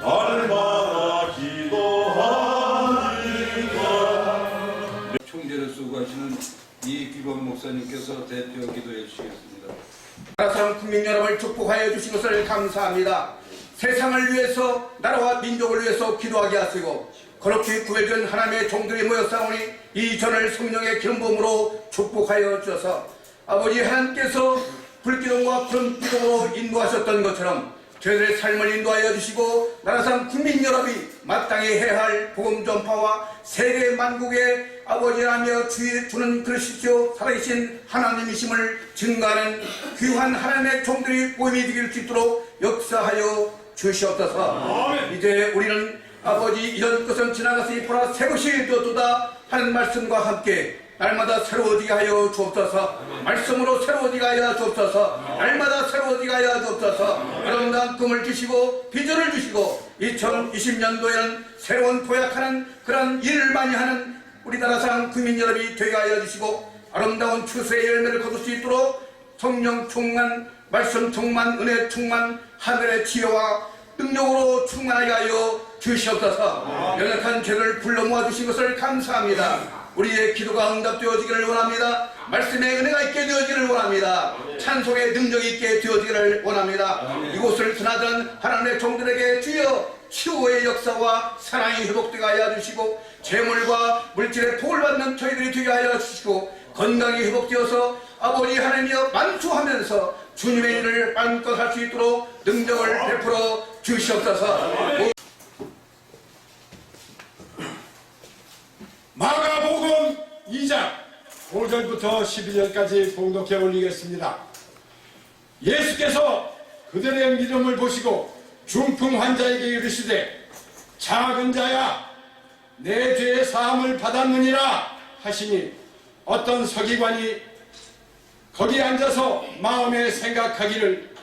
날마다 기도하니까. 총재를 수고하시는 이기범 목사님께서 대표 기도해 주시겠습니다. 나라사랑 국민 여러분을 축복하여 주신 것을 감사합니다. 세상을 위해서 나라와 민족을 위해서 기도하게 하시고 그렇게 구해준 하나님의 종들이 모여 싸우니 이 전을 성령의 기름 부음으로 축복하여 주셔서 아버지 하나님께서 불기둥과 푸른 기둥으로 인도하셨던 것처럼 저희들의 삶을 인도하여 주시고 나라상 국민 여러분이 마땅히 해야 할 복음 전파와 세계 만국에 아버지라며 주는 그러시죠 살아계신 하나님이심을 증거하는 귀한 하나님의 종들이 모임이 되길 수 있도록 역사하여 주시옵소서. 이제 우리는 아버지 이런 것은 지나갔으니 보라 새 것이 되었도다 하는 말씀과 함께 날마다 새로워지게 하여 주옵소서. 말씀으로 새로워지게 하여 주옵소서. 날마다 새로워지게 하여 주옵소서. 아름다운 꿈을 주시고 비전을 주시고 2020년도에는 새로운 도약하는 그런 일을 많이 하는 우리 나라상 국민 여러분이 되게 하여 주시고 아름다운 추수의 열매를 거둘 수 있도록 성령 충만, 말씀 충만, 은혜 충만, 하늘의 지혜와 능력으로 충만하게 하여 주시옵소서. 연약한 죄를 불러 모아주신 것을 감사합니다. 우리의 기도가 응답되어지기를 원합니다. 말씀의 은혜가 있게 되어지기를 원합니다. 찬송의 능력이 있게 되어지기를 원합니다. 이곳을 드나드는 하나님의 종들에게 주여 치유의 역사와 사랑이 회복되게 하여 주시고 재물과 물질의 복을 받는 저희들이 되게 하여 주시고 건강이 회복되어서 아버지 하나님이여 만수하면서 주님의 일을 마음껏 할 수 있도록 능력을 베풀어 주시옵소서. 마가복음 2장 5절부터 12절까지 봉독해 올리겠습니다. 예수께서 그들의 믿음을 보시고 중풍 환자에게 이르시되 작은 자야 내 죄의 사함을 받았느니라 하시니 어떤 서기관이 거기 앉아서 마음에 생각하기를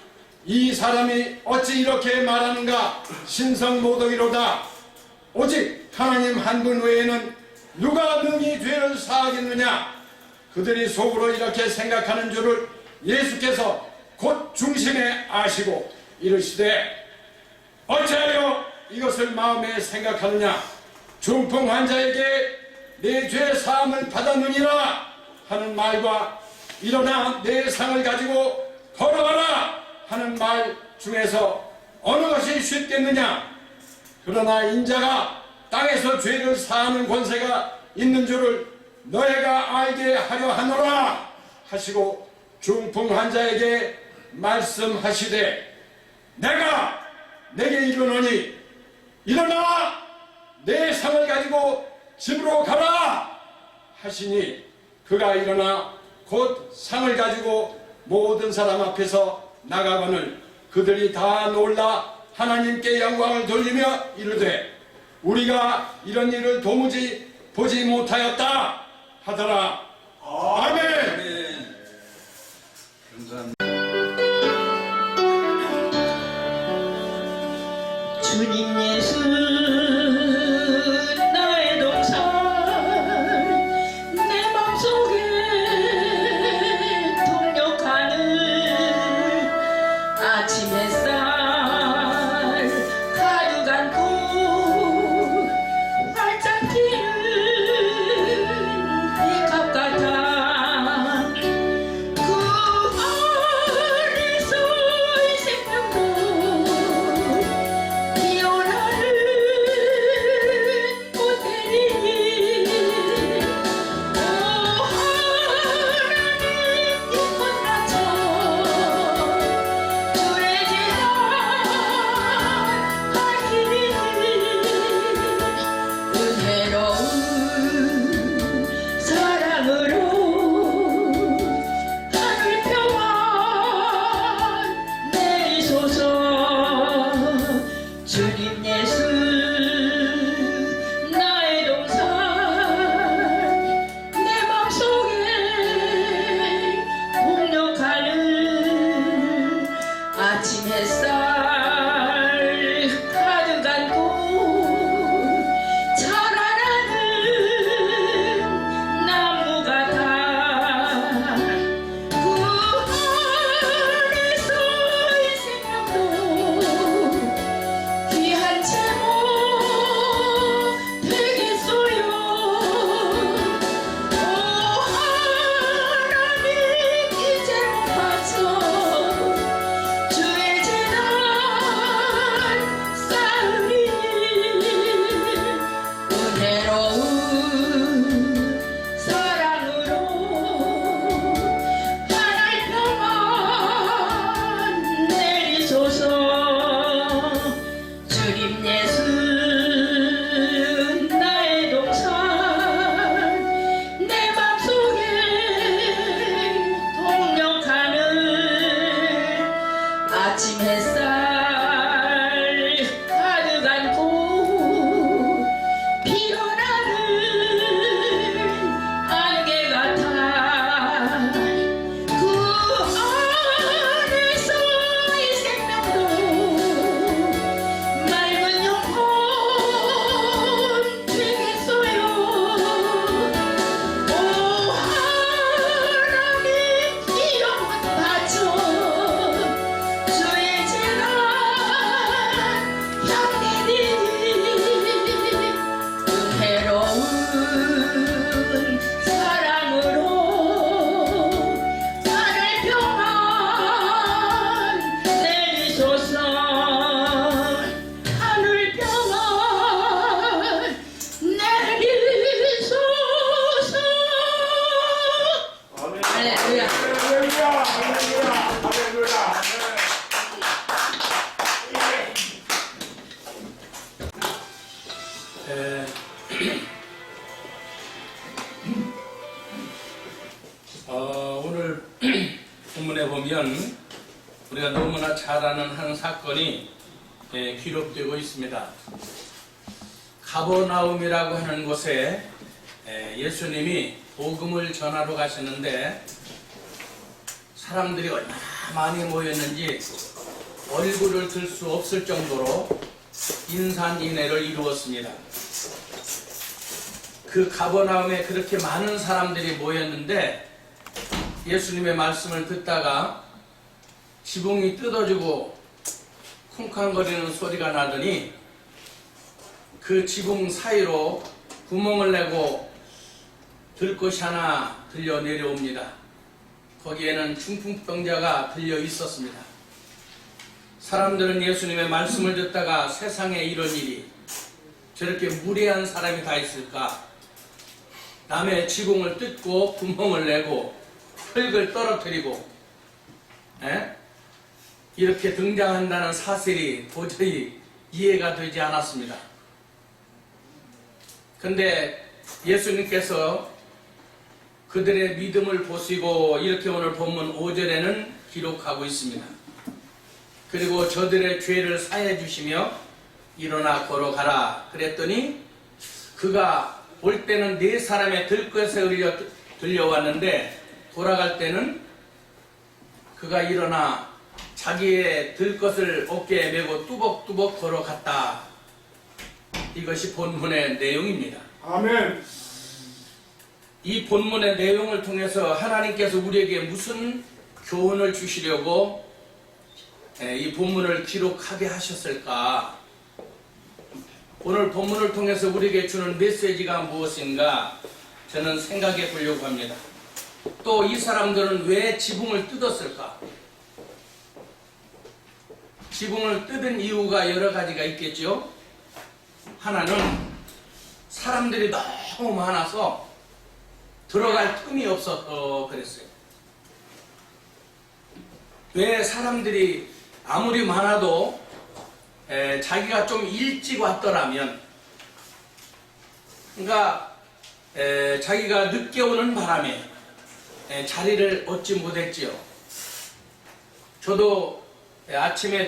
이 사람이 어찌 이렇게 말하는가 신성모독이로다. 오직 하나님 한 분 외에는 누가 능히 죄를 사하겠느냐. 그들이 속으로 이렇게 생각하는 줄을 예수께서 곧 중심에 아시고 이르시되 어찌하여 이것을 마음에 생각하느냐. 중풍 환자에게 내 죄 사함을 받았느니라 하는 말과 일어나 내 상을 가지고 걸어가라 하는 말 중에서 어느 것이 쉽겠느냐. 그러나 인자가 땅에서 죄를 사하는 권세가 있는 줄을 너희가 알게 하려 하노라 하시고 중풍 환자에게 말씀하시되 내가 내게 이르노니 일어나 내 상을 가지고 집으로 가라 하시니 그가 일어나 곧 상을 가지고 모든 사람 앞에서 나가거늘 그들이 다 놀라 하나님께 영광을 돌리며 이르되 우리가 이런 일을 도무지 보지 못하였다 하더라. 아멘. 아멘. 감사합니다. 주님 예수 나의 동산 내 맘속에 동력하는 아침 햇살 가득 안고 활짝 피는 잎값 같아 그 아래서의 생명도 피어나는 오늘 본문에 보면 우리가 너무나 잘 아는 한 사건이 기록되고 있습니다. 가버나움이라고 하는 곳에 예수님이 복음을 전하러 가시는데 사람들이 얼마나 많이 모였는지 얼굴을 들 수 없을 정도로 인산인해를 이루었습니다. 그 가버나움에 그렇게 많은 사람들이 모였는데 예수님의 말씀을 듣다가 지붕이 뜯어지고 쿵쾅거리는 소리가 나더니 그 지붕 사이로 구멍을 내고 들것이 하나 들려 내려옵니다. 거기에는 중풍병자가 들려 있었습니다. 사람들은 예수님의 말씀을 듣다가 세상에 이런 일이 저렇게 무례한 사람이 다 있을까? 남의 지붕을 뜯고 구멍을 내고 흙을 떨어뜨리고 이렇게 등장한다는 사실이 도저히 이해가 되지 않았습니다. 그런데 예수님께서 그들의 믿음을 보시고 이렇게 오늘 본문 5절에는 기록하고 있습니다. 그리고 저들의 죄를 사해 주시며 일어나 걸어가라 그랬더니 그가 올 때는 4사람의 들것에 들려왔는데 돌아갈 때는 그가 일어나 자기의 들것을 어깨에 메고 뚜벅뚜벅 걸어갔다. 이것이 본문의 내용입니다. 아멘. 이 본문의 내용을 통해서 하나님께서 우리에게 무슨 교훈을 주시려고 이 본문을 기록하게 하셨을까? 오늘 본문을 통해서 우리에게 주는 메시지가 무엇인가 저는 생각해 보려고 합니다. 또 이 사람들은 왜 지붕을 뜯었을까? 지붕을 뜯은 이유가 여러 가지가 있겠죠. 하나는 사람들이 너무 많아서 들어갈 틈이 없어서 그랬어요. 왜 사람들이 아무리 많아도 자기가 좀 일찍 왔더라면, 그러니까 자기가 늦게 오는 바람에 자리를 얻지 못했지요. 저도 아침에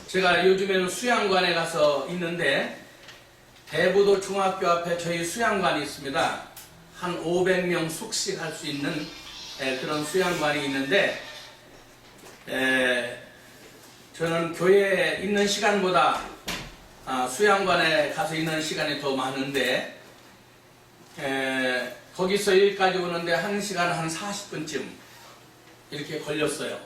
제가 요즘에는 수양관에 가서 있는데 대부도 중학교 앞에 저희 수양관이 있습니다. 한 500명 숙식할 수 있는 그런 수양관이 있는데 저는 교회에 있는 시간보다 수양관에 가서 있는 시간이 더 많은데 거기서 여기까지 오는데 1시간 한 40분쯤 이렇게 걸렸어요.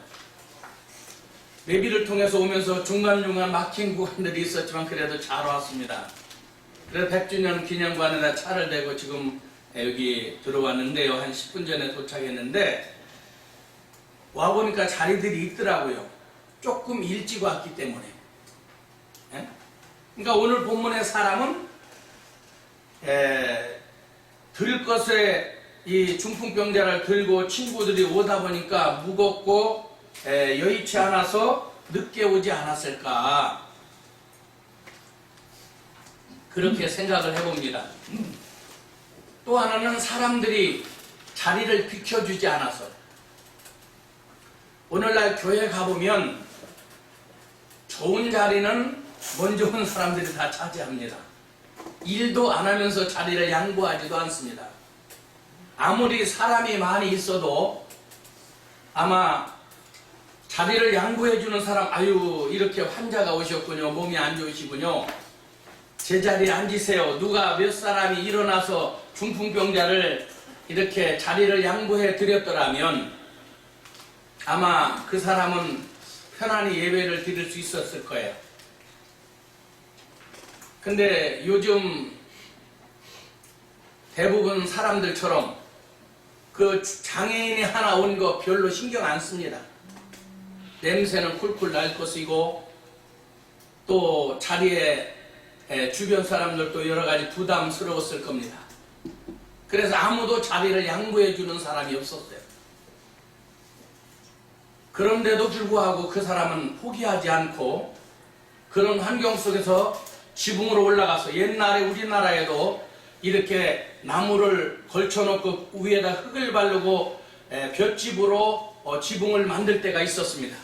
내비를 통해서 오면서 중간중간 막힌 구간들이 있었지만 그래도 잘 왔습니다. 그래서 100주년 기념관에다 차를 대고 지금 여기 들어왔는데요. 한 10분 전에 도착했는데 와보니까 자리들이 있더라고요. 조금 일찍 왔기 때문에. 그러니까 오늘 본문의 사람은 들 것에 이 중풍병자를 들고 친구들이 오다 보니까 무겁고 여의치 않아서 늦게 오지 않았을까, 그렇게 생각을 해봅니다. 또 하나는 사람들이 자리를 비켜주지 않아서. 오늘날 교회 가보면 좋은 자리는 먼저 온 사람들이 다 차지합니다. 일도 안 하면서 자리를 양보하지도 않습니다. 아무리 사람이 많이 있어도 아마 자리를 양보해주는 사람, 아유 이렇게 환자가 오셨군요, 몸이 안 좋으시군요, 제 자리에 앉으세요, 누가 몇 사람이 일어나서 중풍병자를 이렇게 자리를 양보해 드렸더라면 아마 그 사람은 편안히 예배를 드릴 수 있었을 거예요. 근데 요즘 대부분 사람들처럼 그 장애인이 하나 온 거 별로 신경 안 씁니다. 냄새는 쿨쿨 날 것이고 또 자리에 주변 사람들도 여러 가지 부담스러웠을 겁니다. 그래서 아무도 자리를 양보해 주는 사람이 없었어요. 그런데도 불구하고 그 사람은 포기하지 않고 그런 환경 속에서 지붕으로 올라가서 옛날에 우리나라에도 이렇게 나무를 걸쳐놓고 위에다 흙을 바르고 볏짚으로 지붕을 만들 때가 있었습니다.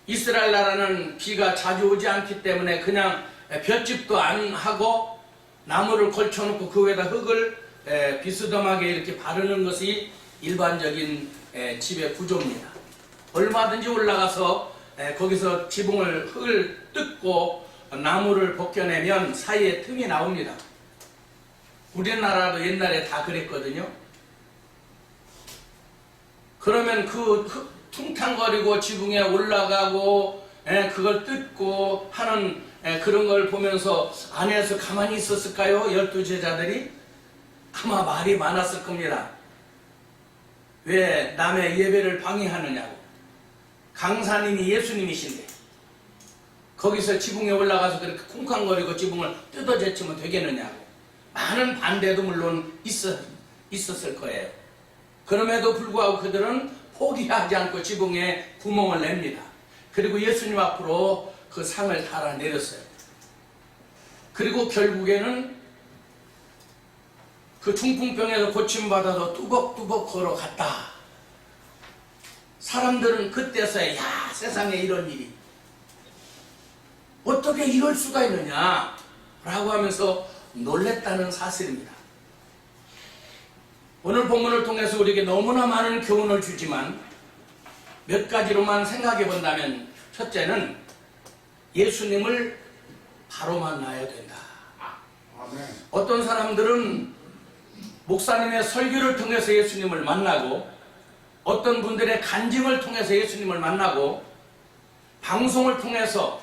이스라엘 나라는 비가 자주 오지 않기 때문에 그냥 볏짚도 안 하고 나무를 걸쳐놓고 그 위에다 흙을 비스듬하게 이렇게 바르는 것이 일반적인 집의 구조입니다. 얼마든지 올라가서 거기서 지붕을 흙을 뜯고 나무를 벗겨내면 사이에 틈이 나옵니다. 우리나라도 옛날에 다 그랬거든요. 그러면 그 퉁탕거리고 지붕에 올라가고 그걸 뜯고 하는 그런 걸 보면서 안에서 가만히 있었을까요? 12제자들이? 아마 말이 많았을 겁니다. 왜 남의 예배를 방해하느냐고. 강사님이 예수님이신데 거기서 지붕에 올라가서 그렇게 쿵쾅거리고 지붕을 뜯어제치면 되겠느냐고. 많은 반대도 물론 있었을 거예요. 그럼에도 불구하고 그들은 포기하지 않고 지붕에 구멍을 냅니다. 그리고 예수님 앞으로 그 상을 달아내렸어요. 그리고 결국에는 그 중풍병에서 고침받아서 뚜벅뚜벅 걸어갔다. 사람들은 그때서야 야, 세상에 이런 일이 어떻게 이럴 수가 있느냐 라고 하면서 놀랬다는 사실입니다. 오늘 본문을 통해서 우리에게 너무나 많은 교훈을 주지만 몇 가지로만 생각해 본다면, 첫째는 예수님을 바로 만나야 된다. 어떤 사람들은 목사님의 설교를 통해서 예수님을 만나고, 어떤 분들의 간증을 통해서 예수님을 만나고, 방송을 통해서,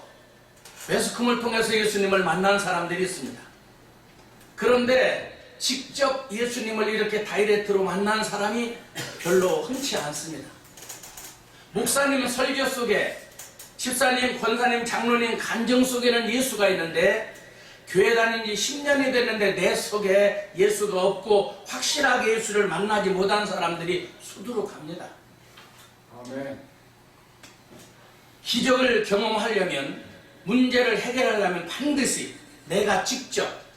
매스컴을 통해서 예수님을 만나는 사람들이 있습니다. 그런데 직접 예수님을 이렇게 다이렉트로 만난 사람이 별로 흔치 않습니다. 목사님 설교 속에, 집사님, 권사님, 장로님 간증 속에는 예수가 있는데 교회 다닌 지 10년이 됐는데 내 속에 예수가 없고 확실하게 예수를 만나지 못한 사람들이 수두룩합니다. 아멘. 기적을 경험하려면, 문제를 해결하려면 반드시 내가 직접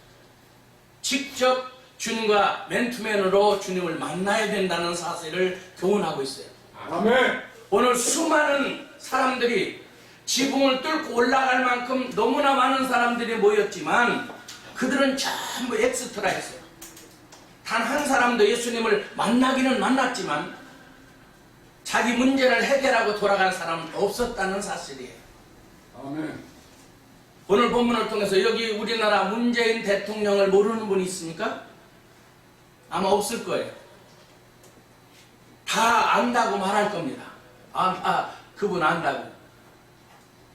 주님과 맨투맨으로 주님을 만나야 된다는 사실을 교훈하고 있어요. 아멘. 오늘 수많은 사람들이 지붕을 뚫고 올라갈 만큼 너무나 많은 사람들이 모였지만 그들은 전부 엑스트라 했어요. 단 한 사람도 예수님을 만나기는 만났지만 자기 문제를 해결하고 돌아간 사람은 없었다는 사실이에요. 아멘. 오늘 본문을 통해서 여기 우리나라 문재인 대통령을 모르는 분이 있습니까? 아마 없을 거예요. 다 안다고 말할 겁니다. 그분 안다고.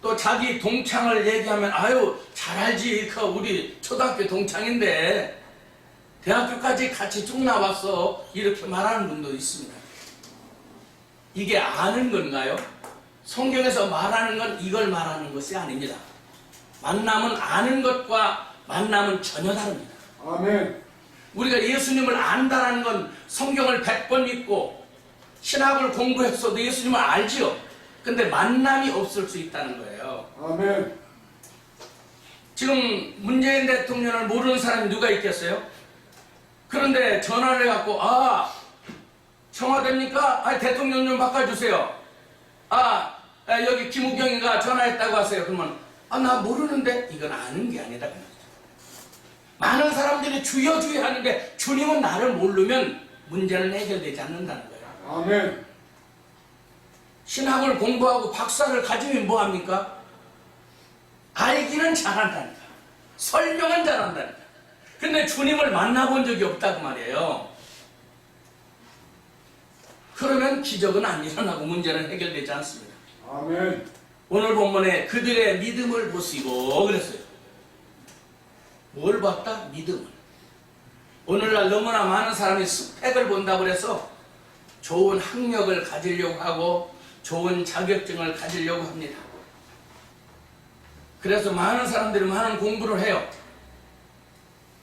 또 자기 동창을 얘기하면 아유 잘 알지, 그 우리 초등학교 동창인데 대학교까지 같이 쭉 나왔어, 이렇게 말하는 분도 있습니다. 이게 아는 건가요? 성경에서 말하는 건 이걸 말하는 것이 아닙니다. 만남은 아는 것과 만남은 전혀 다릅니다. 아멘. 우리가 예수님을 안다는 건 성경을 100번 읽고 신학을 공부했어도 예수님을 알지요. 근데 만남이 없을 수 있다는 거예요. 아멘. 지금 문재인 대통령을 모르는 사람이 누가 있겠어요? 그런데 전화를 해갖고 청와대입니까? 대통령 좀 바꿔주세요. 여기 김우경이가 전화했다고 하세요. 그러면 나 모르는데, 이건 아는 게 아니다. 많은 사람들이 주여 하는데 주님은 나를 모르면 문제는 해결되지 않는다는 거예요. 아멘. 신학을 공부하고 박사를 가지면 뭐합니까? 알기는 잘한다니까, 설명은 잘한다니까. 근데 주님을 만나본 적이 없다고 말이에요. 그러면 기적은 안 일어나고 문제는 해결되지 않습니다. 아멘. 오늘 본문에 그들의 믿음을 보시고 그랬어요. 뭘 봤다? 믿음을. 오늘날 너무나 많은 사람이 스펙을 본다고 해서 좋은 학력을 가지려고 하고 좋은 자격증을 가지려고 합니다. 그래서 많은 사람들이 많은 공부를 해요.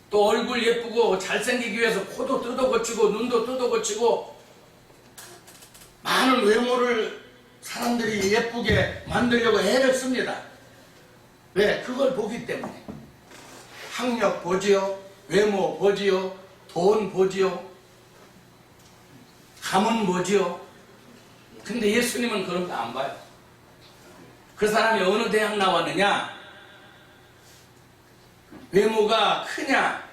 또 얼굴 예쁘고 잘생기기 위해서 코도 뜯어고치고 눈도 뜯어고치고 많은 외모를 사람들이 예쁘게 만들려고 애를 씁니다. 왜? 그걸 보기 때문에. 학력 보지요, 외모 보지요, 돈 보지요, 가문 보지요. 근데 예수님은 그런 거 안 봐요. 그 사람이 어느 대학 나왔느냐, 외모가 크냐,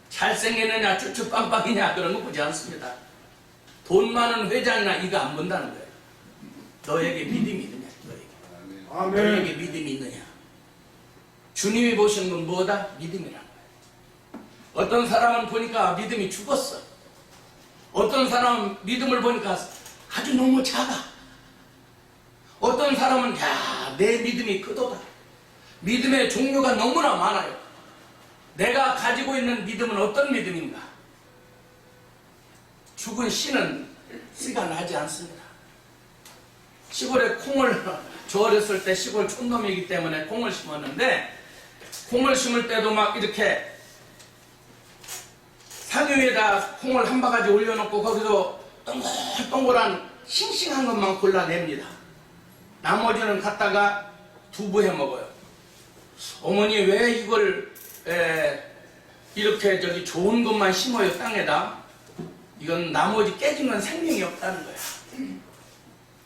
잘생겼느냐, 쭈쭈빵빵이냐, 그런 거 보지 않습니다. 돈 많은 회장이나 이거 안 본다는 거예요. 너에게 믿음이 있느냐, 너에게 아멘. 믿음이 있느냐. 주님이 보시는 건 뭐다? 믿음이라는 거예요. 어떤 사람은 보니까 믿음이 죽었어. 어떤 사람은 믿음을 보니까 아주 너무 작아. 어떤 사람은 야, 내 믿음이 크도다. 믿음의 종류가 너무나 많아요. 내가 가지고 있는 믿음은 어떤 믿음인가? 죽은 씨는 씨가 나지 않습니다. 시골에 콩을 저 어렸을 때 시골 촌놈이기 때문에 콩을 심었는데, 콩을 심을 때도 막 이렇게 산 위에다 콩을 한 바가지 올려놓고 거기서 동글동글한 싱싱한 것만 골라냅니다. 나머지는 갖다가 두부해 먹어요. 어머니 왜 이걸 이렇게 좋은 것만 심어요 땅에다? 이건 나머지 깨진 건 생명이 없다는 거야.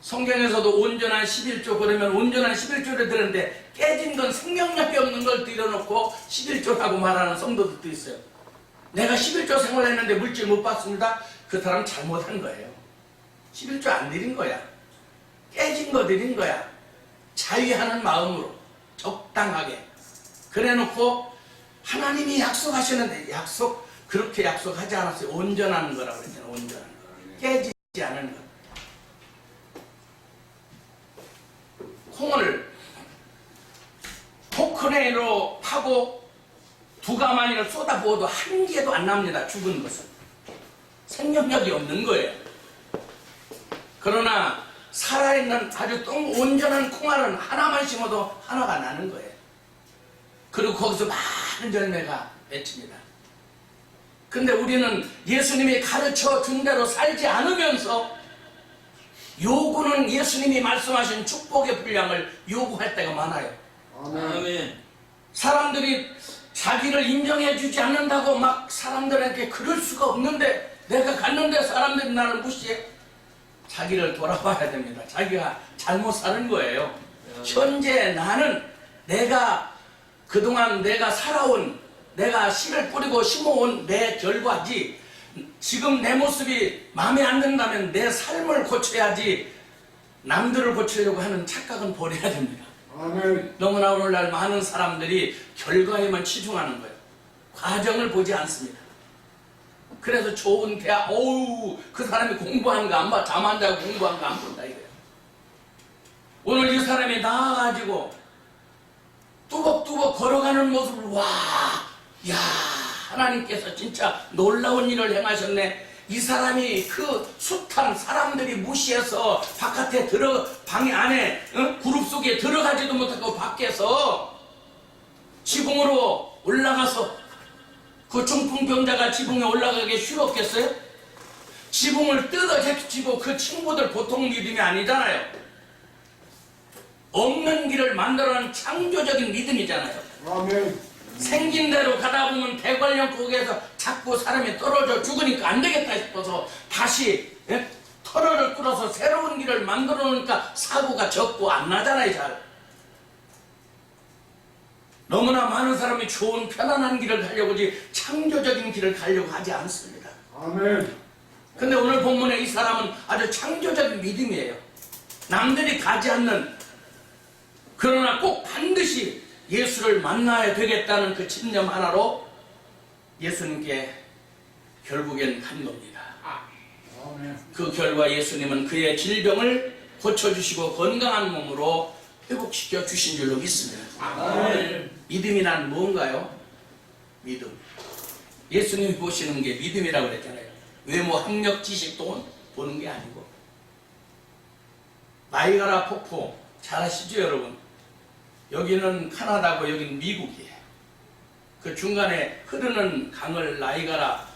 성경에서도 온전한 11조 그러면 온전한 11조를 들었는데 깨진 건 생명력이 없는 걸 들여놓고 11조라고 말하는 성도들도 있어요. 내가 11조 생활했는데 물질 못 받습니다. 그 사람 잘못한 거예요. 11조 안 드린 거야. 깨진 거 드린 거야. 자위하는 마음으로 적당하게 그래놓고 하나님이 약속하시는데 그렇게 약속하지 않았어요. 온전한 거라고 그랬잖아요. 온전한 거. 깨지지 않은 것. 콩을 포크레인으로 파고 두 가마니를 쏟아부어도 한 개도 안 납니다. 죽은 것은. 생명력이 없는 거예요. 그러나 살아있는 아주 온전한 콩알은 하나만 심어도 하나가 나는 거예요. 그리고 거기서 많은 열매가 맺힙니다. 근데 우리는 예수님이 가르쳐 준 대로 살지 않으면서 요구는 예수님이 말씀하신 축복의 분량을 요구할 때가 많아요. 아멘. 사람들이 자기를 인정해 주지 않는다고 막 사람들에게 그럴 수가 없는데 내가 갔는데 사람들이 나를 무시해. 자기를 돌아봐야 됩니다. 자기가 잘못 사는 거예요. 현재 나는 내가 그동안 내가 살아온 내가 씨를 뿌리고 심어온 내 결과지 지금 내 모습이 마음에 안 든다면 내 삶을 고쳐야지 남들을 고치려고 하는 착각은 버려야 됩니다. 아멘. 너무나 오늘날 많은 사람들이 결과에만 치중하는 거예요. 과정을 보지 않습니다. 그래서 좋은 대학, 그 사람이 공부하는 거 안 봐. 잠 안 자고 공부하는 거 안 본다 이거예요. 오늘 이 사람이 나와가지고 뚜벅뚜벅 걸어가는 모습을 야 하나님께서 진짜 놀라운 일을 행하셨네. 이 사람이 그 숱한 사람들이 무시해서 바깥에 방에 안에 그룹 속에 들어가지도 못하고 밖에서 지붕으로 올라가서 그 중풍병자가 지붕에 올라가기 쉬웠겠어요? 지붕을 뜯어 제치고 그 친구들 보통 믿음이 아니잖아요. 없는 길을 만들어낸 창조적인 믿음이잖아요. 아멘. 생긴 대로 가다 보면 대관령 거기에서 자꾸 사람이 떨어져 죽으니까 안 되겠다 싶어서 다시 터널을 뚫어서 새로운 길을 만들어 놓으니까 사고가 적고 안 나잖아요. 잘. 너무나 많은 사람이 좋은 편안한 길을 가려고 하지 창조적인 길을 가려고 하지 않습니다. 아멘. 근데 오늘 본문에 이 사람은 아주 창조적인 믿음이에요. 남들이 가지 않는 그러나 꼭 반드시 예수를 만나야 되겠다는 그 집념 하나로 예수님께 결국엔 간 겁니다. 아멘. 그 결과 예수님은 그의 질병을 고쳐주시고 건강한 몸으로 회복시켜 주신 줄로 믿습니다. 아멘. 믿음이란 뭔가요? 믿음. 예수님이 보시는 게 믿음이라고 그랬잖아요. 외모, 학력, 지식, 돈 보는 게 아니고. 나이가라 폭포 잘 아시죠 여러분? 여기는 카나다고 여기는 미국이에요. 그 중간에 흐르는 강을 나이가라,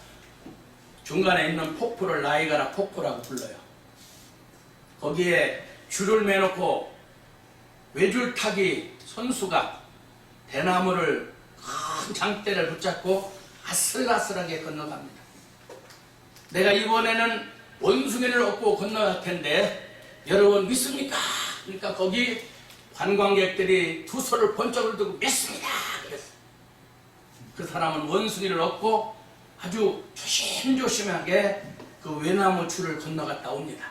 중간에 있는 폭포를 나이가라 폭포라고 불러요. 거기에 줄을 매놓고 외줄타기 선수가 대나무를 큰 장대를 붙잡고 아슬아슬하게 건너갑니다. 내가 이번에는 원숭이를 업고 건너갈 텐데 여러분 믿습니까? 그러니까 거기 관광객들이 두 손을 번쩍을 들고 믿습니다. 그랬어요. 그 사람은 원숭이를 업고 아주 조심조심하게 그 외나무 줄을 건너갔다 옵니다.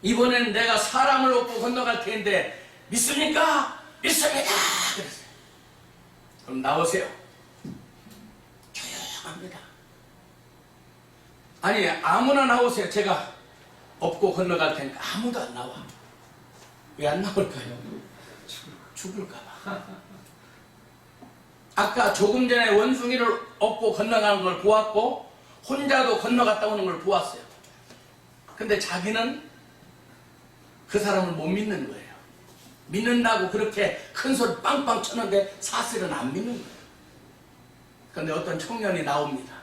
이번엔 내가 사람을 업고 건너갈 텐데 믿습니까? 믿습니다. 그랬어요. 그럼 나오세요. 조용합니다. 아니 아무나 나오세요. 제가 업고 건너갈 테니까 아무도 안 나와. 왜 안 나올까요? 죽을까봐. 아까 조금 전에 원숭이를 업고 건너가는 걸 보았고 혼자도 건너갔다 오는 걸 보았어요. 근데 자기는 그 사람을 못 믿는 거예요. 믿는다고 그렇게 큰 소리 빵빵 쳤는데 사실은 안 믿는 거예요. 그런데 어떤 청년이 나옵니다.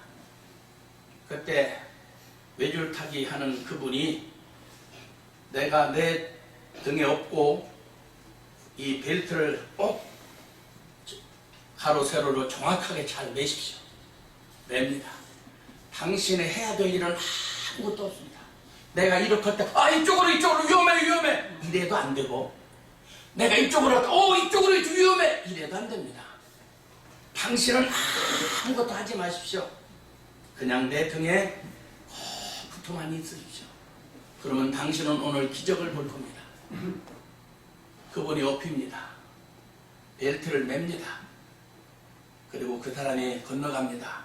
그때 외줄타기 하는 그분이 내가 내 등에 업고 이 벨트를 꼭 가로 세로로 정확하게 잘 매십시오. 맵니다. 당신이 해야 될 일은 아무것도 없습니다. 내가 이렇게 할 때 이쪽으로 위험해 이래도 안 되고 내가 이쪽으로 할 때 이쪽으로 위험해 이래도 안 됩니다. 당신은 아무것도 하지 마십시오. 그냥 내 등에 꼭 붙어만 있으십시오. 그러면 당신은 오늘 기적을 볼 겁니다. 그분이 업힙니다. 벨트를 맵니다. 그리고 그 사람이 건너갑니다.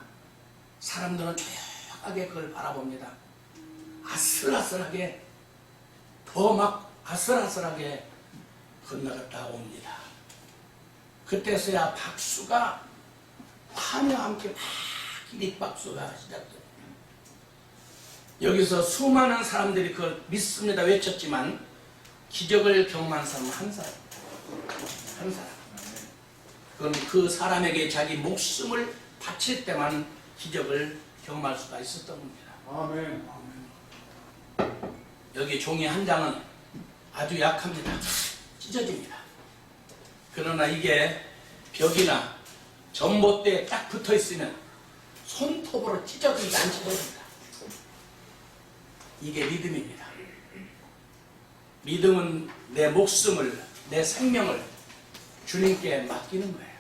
사람들은 조용하게 그걸 바라봅니다. 아슬아슬하게 더 막 아슬아슬하게 건너갔다 옵니다. 그때서야 박수가 하며 함께 막 기립박수가 시작됩니다. 여기서 수많은 사람들이 그걸 믿습니다 외쳤지만 기적을 경험한 사람은 한 사람. 한 사람. 그건 그 사람에게 자기 목숨을 바칠 때만 기적을 경험할 수가 있었던 겁니다. 아멘. 여기 종이 한 장은 아주 약합니다. 찢어집니다. 그러나 이게 벽이나 전봇대에 딱 붙어 있으면 손톱으로 찢어지지 않습니다. 이게 믿음입니다. 믿음은 내 목숨을, 내 생명을 주님께 맡기는 거예요.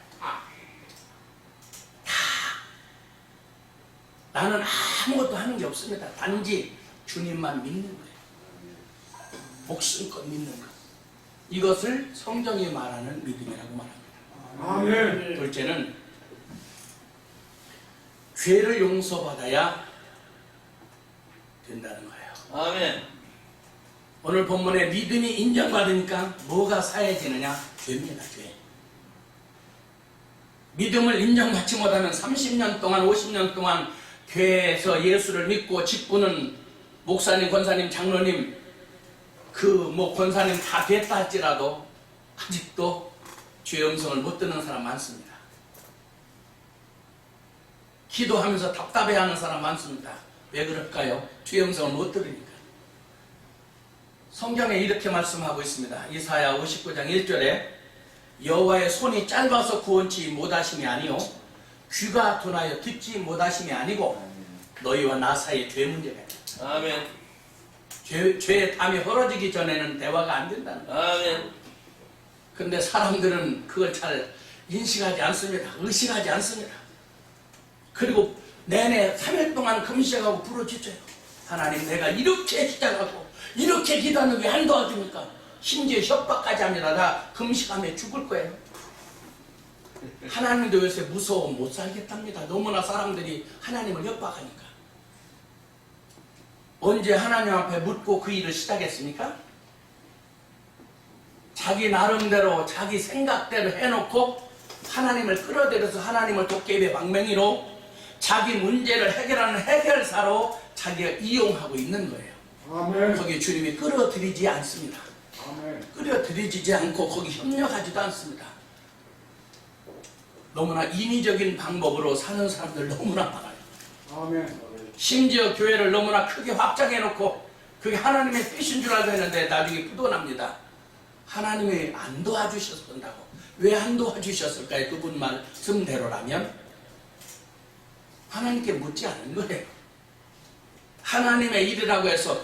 나는 아무것도 하는 게 없습니다. 단지 주님만 믿는 거예요. 목숨껏 믿는 것. 이것을 성경이 말하는 믿음이라고 말합니다. 아멘. 둘째는 죄를 용서받아야 된다는 거예요. 아멘. 오늘 본문에 믿음이 인정받으니까 뭐가 사해지느냐? 죄입니다. 죄. 믿음을 인정받지 못하면 30년 동안 50년 동안 교회에서 예수를 믿고 직분은 목사님, 권사님, 장로님 권사님 다 됐다 할지라도 아직도 죄의 음성을 못 듣는 사람 많습니다. 기도하면서 답답해하는 사람 많습니다. 왜 그럴까요? 죄의 음성을 못 들으니까. 성경에 이렇게 말씀하고 있습니다. 이사야 59장 1절에 여호와의 손이 짧아서 구원치 못하심이 아니요 귀가 둔하여 듣지 못하심이 아니고 너희와 나 사이에 죄 문제가 있다. 아멘. 죄의 담이 헐어지기 전에는 대화가 안 된다는 거예요. 아멘. 근데 사람들은 그걸 잘 인식하지 않습니다. 의식하지 않습니다. 그리고 내내 3일 동안 금식하고 부르짖어요. 하나님, 내가 이렇게 시작하고 이렇게 기도하는데 왜 안 도와줍니까? 심지어 협박까지 합니다. 나 금식하며 죽을 거예요. 하나님도 요새 무서워 못 살겠답니다. 너무나 사람들이 하나님을 협박하니까. 언제 하나님 앞에 묻고 그 일을 시작했습니까? 자기 나름대로 자기 생각대로 해놓고 하나님을 끌어들여서 하나님을 도깨비 방맹이로 자기 문제를 해결하는 해결사로 자기가 이용하고 있는 거예요. 아멘. 거기 주님이 끌어들이지 않습니다. 아멘. 끌어들이지 않고 거기 협력하지도 않습니다. 너무나 인위적인 방법으로 사는 사람들 너무나 많아요. 아멘. 심지어 교회를 너무나 크게 확장해놓고 그게 하나님의 뜻인 줄 알고 했는데 나중에 부도납니다. 하나님이 안 도와주셔서 그런다고. 왜 안 도와주셨을까요? 그분 말씀대로라면 하나님께 묻지 않은 거예요. 하나님의 일이라고 해서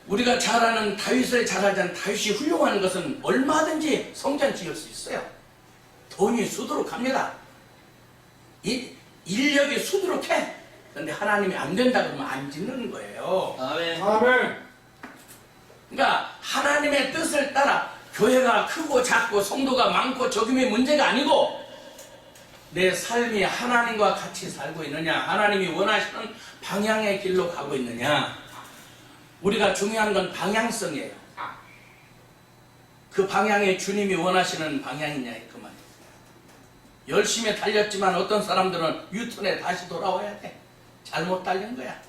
우리가 잘 아는 다윗을 잘 알지 않는 다윗이 훌륭한 것은 얼마든지 성전 지을 수 있어요. 돈이 수두룩합니다. 인력이 수두룩해. 그런데 하나님이 안 된다 그러면 안 짓는 거예요. 아멘. 아멘. 그러니까 하나님의 뜻을 따라 교회가 크고 작고 성도가 많고 적음이 문제가 아니고 내 삶이 하나님과 같이 살고 있느냐, 하나님이 원하시는 방향의 길로 가고 있느냐. 우리가 중요한 건 방향성이에요. 그 방향이 주님이 원하시는 방향이냐 그 말이에요. 열심히 달렸지만 어떤 사람들은 유턴에 다시 돌아와야 돼. 잘못 달린 거야.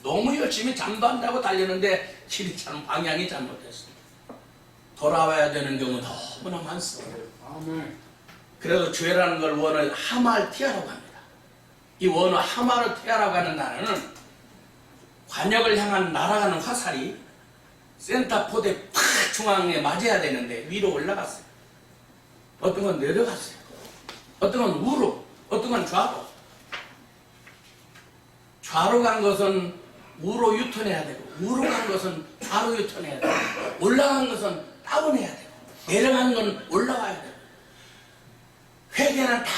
너무 열심히 잠도 안 자고 달렸는데 길이 참 방향이 잘못됐어. 돌아와야 되는 경우 너무나 많습니다. 아멘. 그래서 죄라는 걸 원어 하말티아라고 합니다. 이 원어 하마르티아라고 하는 단어는 관역을 향한 날아가는 화살이 센터포대 팍 중앙에 맞아야 되는데 위로 올라갔어요. 어떤 건 내려갔어요. 어떤 건 우로, 어떤 건 좌로. 좌로 간 것은 우로 유턴해야 되고 우로 간 것은 좌로 유턴해야 되고 올라간 것은 다운해야 되고 내려간 건 올라와야 되고 회개는 다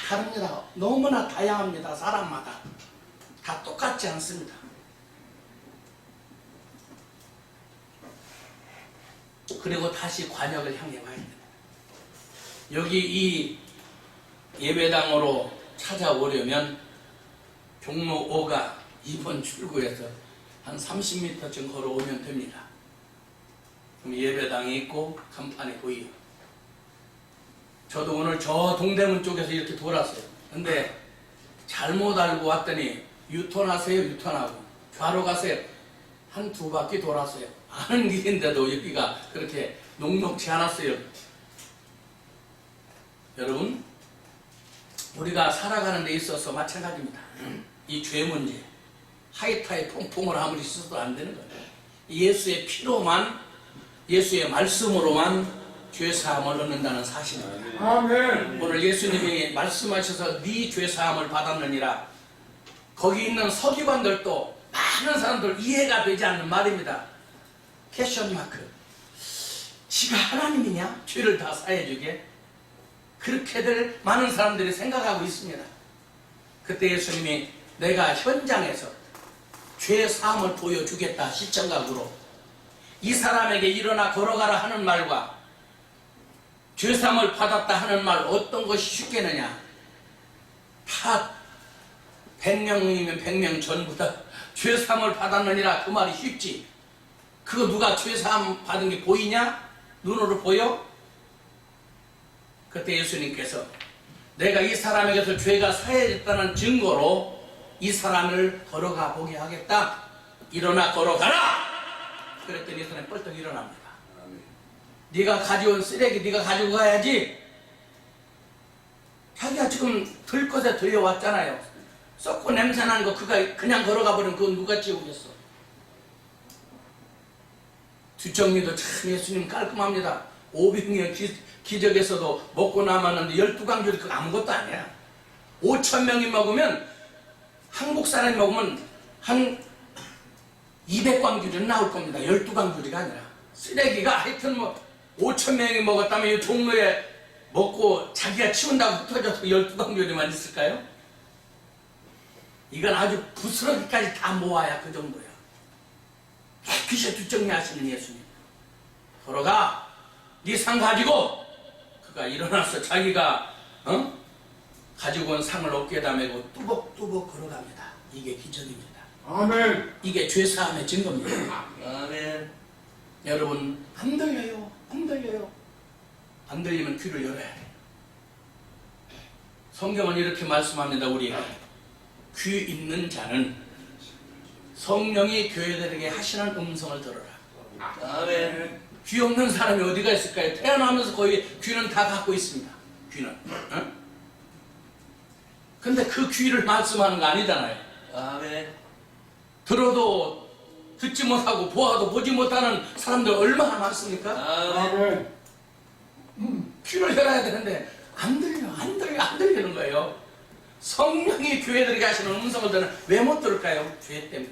다릅니다. 너무나 다양합니다. 사람마다 다 똑같지 않습니다. 그리고 다시 관역을 향해 와야 됩니다. 여기 이 예배당으로 찾아오려면 종로 5가 2번 출구에서 한 30m쯤 걸어오면 됩니다. 그럼 예배당이 있고 간판이 보이요. 저도 오늘 저 동대문 쪽에서 이렇게 돌았어요. 근데 잘못 알고 왔더니 유턴하세요, 유턴하고 좌로 가세요. 한 두 바퀴 돌았어요. 아는 길인데도 여기가 그렇게 녹록지 않았어요. 여러분, 우리가 살아가는 데 있어서 마찬가지입니다. 이 죄 문제, 하이타의 통풍을 아무리 써도 안 되는 거예요. 예수의 피로만, 예수의 말씀으로만 죄 사함을 얻는다는 사실입니다. 아멘. 오늘 예수님이 말씀하셔서 네 죄 사함을 받았느니라. 거기 있는 서기관들도 많은 사람들 이해가 되지 않는 말입니다. 캐션 마크. 지가 하나님이냐? 죄를 다 사해주게. 그렇게들 많은 사람들이 생각하고 있습니다. 그때 예수님이 내가 현장에서 죄 사함을 보여주겠다 시청각으로 이 사람에게 일어나 걸어가라 하는 말과 죄 사함을 받았다 하는 말 어떤 것이 쉽겠느냐? 다 100명이면 100명 전부 다 죄 사함을 받았느니라 그 말이 쉽지. 그거 누가 죄 사함 받은 게 보이냐? 눈으로 보여? 그때 예수님께서 내가 이 사람에게서 죄가 사해졌다는 증거로 이 사람을 걸어가 보게 하겠다. 일어나 걸어가라. 그랬더니 이 사람이 벌떡 일어납니다. 네가 가져온 쓰레기 네가 가지고 가야지. 자기가 지금 들 것에 들려왔잖아요. 썩고 냄새나는 거 그가 그냥 걸어가 버리면 그건 누가 지우겠어. 뒷정리도 참 예수님 깔끔합니다. 500명 기적에서도 먹고 남았는데 12광줄이 그거 아무것도 아니야. 5,000명이 먹으면 한국 사람이 먹으면 한 200광줄은 나올 겁니다. 12광줄이가 아니라. 쓰레기가 하여튼 뭐 5,000명이 먹었다면 이 종로에 먹고 자기가 치운다고 흩어져서 12광줄이만 있을까요? 이건 아주 부스러기까지 다 모아야 그 정도야. 깨끗이 뒷정리하시는 예수님. 걸어가. 네 상 가지고. 그가 일어나서 자기가 가지고 온 상을 어깨에다 메고 뚜벅뚜벅 걸어갑니다. 이게 기적입니다. 아멘. 이게 죄사함의 증거입니다. 아멘. 여러분 안 들려요. 안 들려요. 안 들리면 귀를 열어야 돼요. 성경은 이렇게 말씀합니다. 우리 귀 있는 자는 성령이 교회들에게 하시는 음성을 들어라. 아멘. 귀 없는 사람이 어디가 있을까요? 태어나면서 거의 귀는 다 갖고 있습니다. 귀는. 근데 그 귀를 말씀하는 거 아니잖아요. 아멘. 들어도 듣지 못하고 보아도 보지 못하는 사람들 얼마나 많습니까? 아멘. 아멘. 귀를 열어야 되는데 안 들리는 거예요. 성령이 교회 들에게 하시는 음성을 들으면 왜 못 들을까요? 죄 때문에.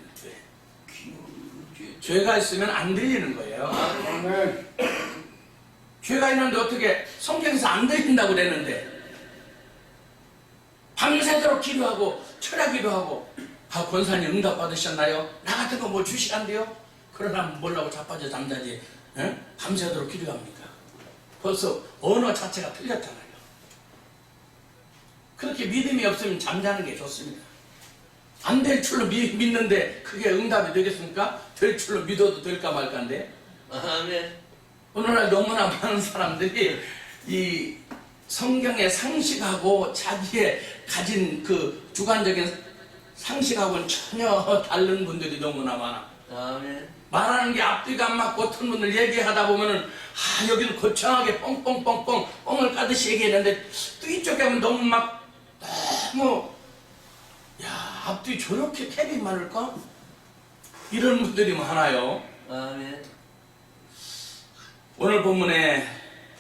죄가 있으면 안 들리는 거예요. 아멘. 죄가 있는데 어떻게 성경에서 안 들린다고 그랬는데 밤새도록 기도하고 철야기도 하고 권사님 응답 받으셨나요? 나 같은 거 뭐 주시간대요? 그러나 뭐라고 자빠져 잠자지. 에? 밤새도록 기도합니까? 벌써 언어 자체가 틀렸잖아요. 그렇게 믿음이 없으면 잠자는 게 좋습니다. 안 될 줄로 믿는데 그게 응답이 되겠습니까? 될 줄로 믿어도 될까 말까인데. 아멘. 오늘날 너무나 많은 사람들이 이 성경의 상식하고 자기의 가진 그 주관적인 상식하고는 전혀 다른 분들이 너무나 많아. 아멘. 말하는 게 앞뒤가 안 맞고 어떤 분들 얘기하다 보면은 여기는 거창하게 뻥뻥뻥뻥 뻥을 까듯이 얘기했는데 또 이쪽에 하면 너무 앞뒤 저렇게 탭이 많을까? 이런 분들이 많아요. 아멘. 오늘 본문에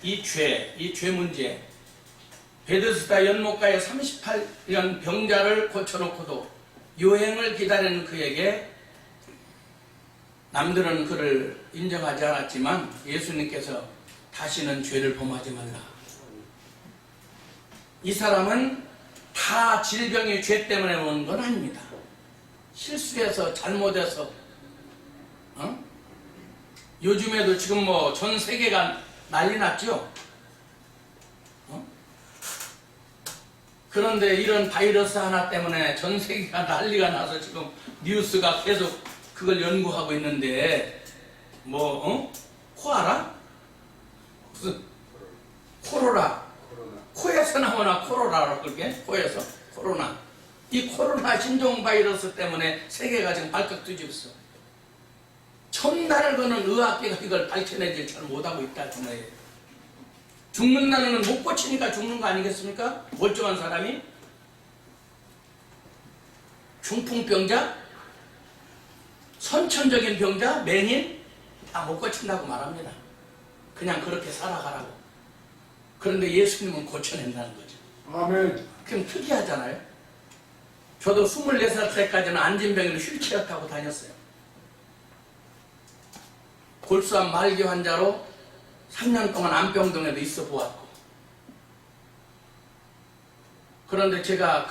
이 죄 문제, 베데스다 연못가에 38년 병자를 고쳐놓고도 요행을 기다리는 그에게 남들은 그를 인정하지 않았지만 예수님께서 다시는 죄를 범하지 말라. 이 사람은 다 질병이 죄 때문에 오는 건 아닙니다. 실수해서 잘못해서 요즘에도 지금 뭐 전 세계가 난리 났죠. 그런데 이런 바이러스 하나 때문에 전 세계가 난리가 나서 지금 뉴스가 계속 그걸 연구하고 있는데 코아라? 무슨 코로나. 코에서 나오나 코로나라고 그렇게? 코에서 코로나. 이 코로나 신종 바이러스 때문에 세계가 지금 발칵 뒤집었어. 첨단을 거는 의학계가 이걸 밝혀내질 잘 못하고 있다 그 말이에요. 죽는다는 건 못 고치니까 죽는 거 아니겠습니까? 멀쩡한 사람이 중풍병자, 선천적인 병자, 맹인 다 못 고친다고 말합니다. 그냥 그렇게 살아가라고. 그런데 예수님은 고쳐낸다는 거죠. 아멘. 그럼 특이하잖아요. 저도 24살 때까지는 안진병으로 휠체어 타고 다녔어요. 골수암 말기 환자로 3년 동안 안병동에도 있어 보았고. 그런데 제가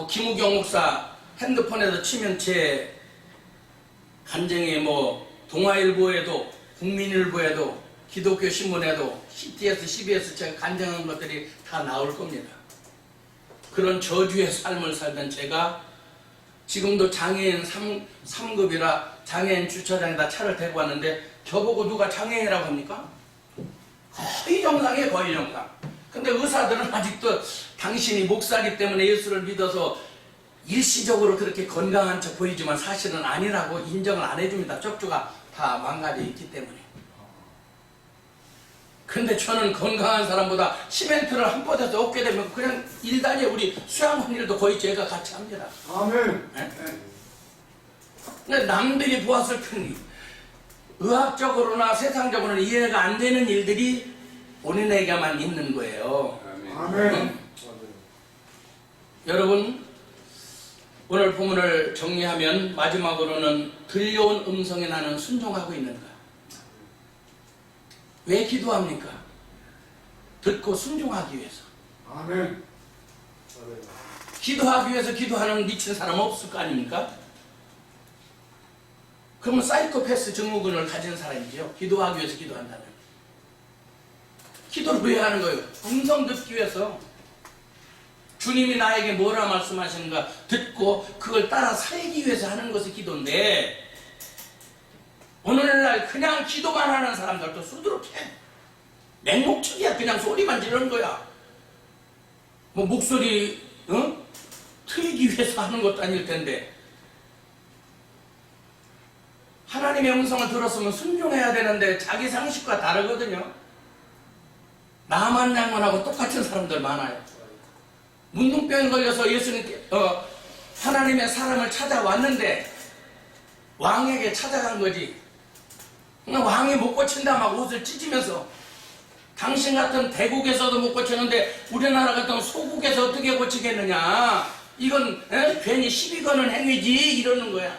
김우경 목사 핸드폰에서 치면 제 간증이 동아일보에도 국민일보에도 기독교 신문에도 CTS, CBS 제가 간증한 것들이 다 나올 겁니다. 그런 저주의 삶을 살던 제가 지금도 장애인 3급이라 장애인 주차장에다 차를 대고 왔는데 저보고 누가 장애인이라고 합니까? 거의 정상이에요, 거의 정상. 근데 의사들은 아직도 당신이 목사기 때문에 예수를 믿어서 일시적으로 그렇게 건강한 척 보이지만 사실은 아니라고 인정을 안 해줍니다. 척추가 다 망가져 있기 때문에. 근데 저는 건강한 사람보다 시멘트를 한 뻗어서 얻게 되면 그냥 일단에 우리 수양원 일도 거의 제가 같이 합니다. 아멘. 네? 근데 남들이 보았을 때는 의학적으로나 세상적으로는 이해가 안 되는 일들이 본인에게만 있는 거예요. 아멘. 여러분, 오늘 본문을 정리하면 마지막으로는 들려온 음성에 나는 순종하고 있는가? 왜 기도합니까? 듣고 순종하기 위해서. 아멘. 기도하기 위해서 기도하는 미친 사람 없을 거 아닙니까? 그러면 사이코패스 증후군을 가진 사람이죠. 기도하기 위해서 기도한다면. 기도를 왜 하는 거예요? 음성 듣기 위해서. 주님이 나에게 뭐라 말씀하시는가 듣고 그걸 따라 살기 위해서 하는 것이 기도인데, 오늘날 그냥 기도만 하는 사람들도 수두룩해. 맹목적이야. 그냥 소리만 지르는 거야. 목소리 틀기 위해서 하는 것도 아닐 텐데. 하나님의 음성을 들었으면 순종해야 되는데 자기 상식과 다르거든요. 나만 양만하고 똑같은 사람들 많아요. 문둥병에 걸려서 예수님께 하나님의 사람을 찾아왔는데 왕에게 찾아간 거지. 왕이 못 고친다 막 옷을 찢으면서 당신 같은 대국에서도 못 고치는데 우리나라 같은 소국에서 어떻게 고치겠느냐. 이건 괜히 시비 거는 행위지 이러는 거야.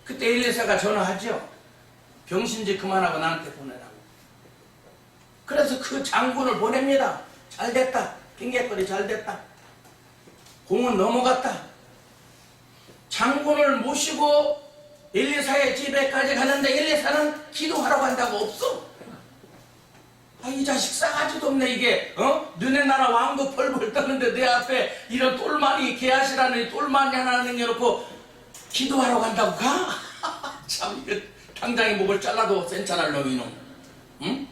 그때 114가 전화하죠. 병신짓 그만하고 나한테 보내라고. 그래서 그 장군을 보냅니다. 잘 됐다. 핑계거리 잘 됐다. 공은 넘어갔다. 장군을 모시고 124의 집에까지 가는데 124는 기도하러 간다고 없어. 아, 이 자식 싸가지도 없네 이게. 너네 나라 왕도 벌벌 떠는데 내 앞에 이런 똘마니 개아시라는 똘마니 하나 남겨놓고 기도하러 간다고 가? 참 이거 당장에 목을 잘라도 센찬할 놈 이놈. 응?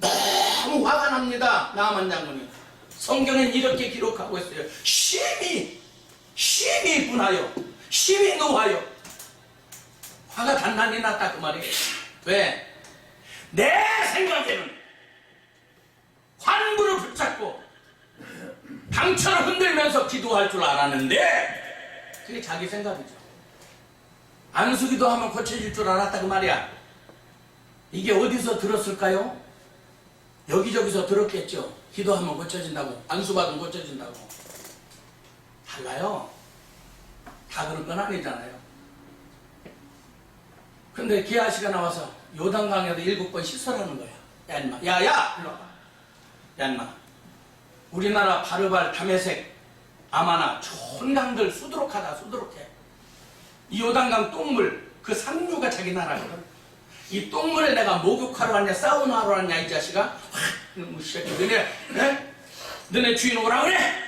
너무 화가 납니다. 나만 장군이. 성경엔 이렇게 기록하고 있어요. 심히 분하여 심히 노하여. 화가 단단히 났다 그 말이에요. 왜? 내 생각에는 환부를 붙잡고 당처를 흔들면서 기도할 줄 알았는데 그게 자기 생각이죠. 안수기도 하면 고쳐질 줄 알았다 그 말이야. 이게 어디서 들었을까요? 여기저기서 들었겠죠. 기도하면 고쳐진다고, 안수받으면 고쳐진다고. 달라요. 다 그런 건 아니잖아요. 근데 기아씨가 나와서 요단강에도 7번 씻으라는 거야. 야 인마, 야야! 일로 와봐. 야 인마, 우리나라 바르발, 담에색, 아마나 좋은 강들 수두룩하다 수두룩해. 이 요단강 똥물, 그 상류가 자기 나라거든. 이 똥물에 내가 목욕하러 왔냐 사우나하러 왔냐 이 자식아. 확 새끼 너네 주인 오라 그래.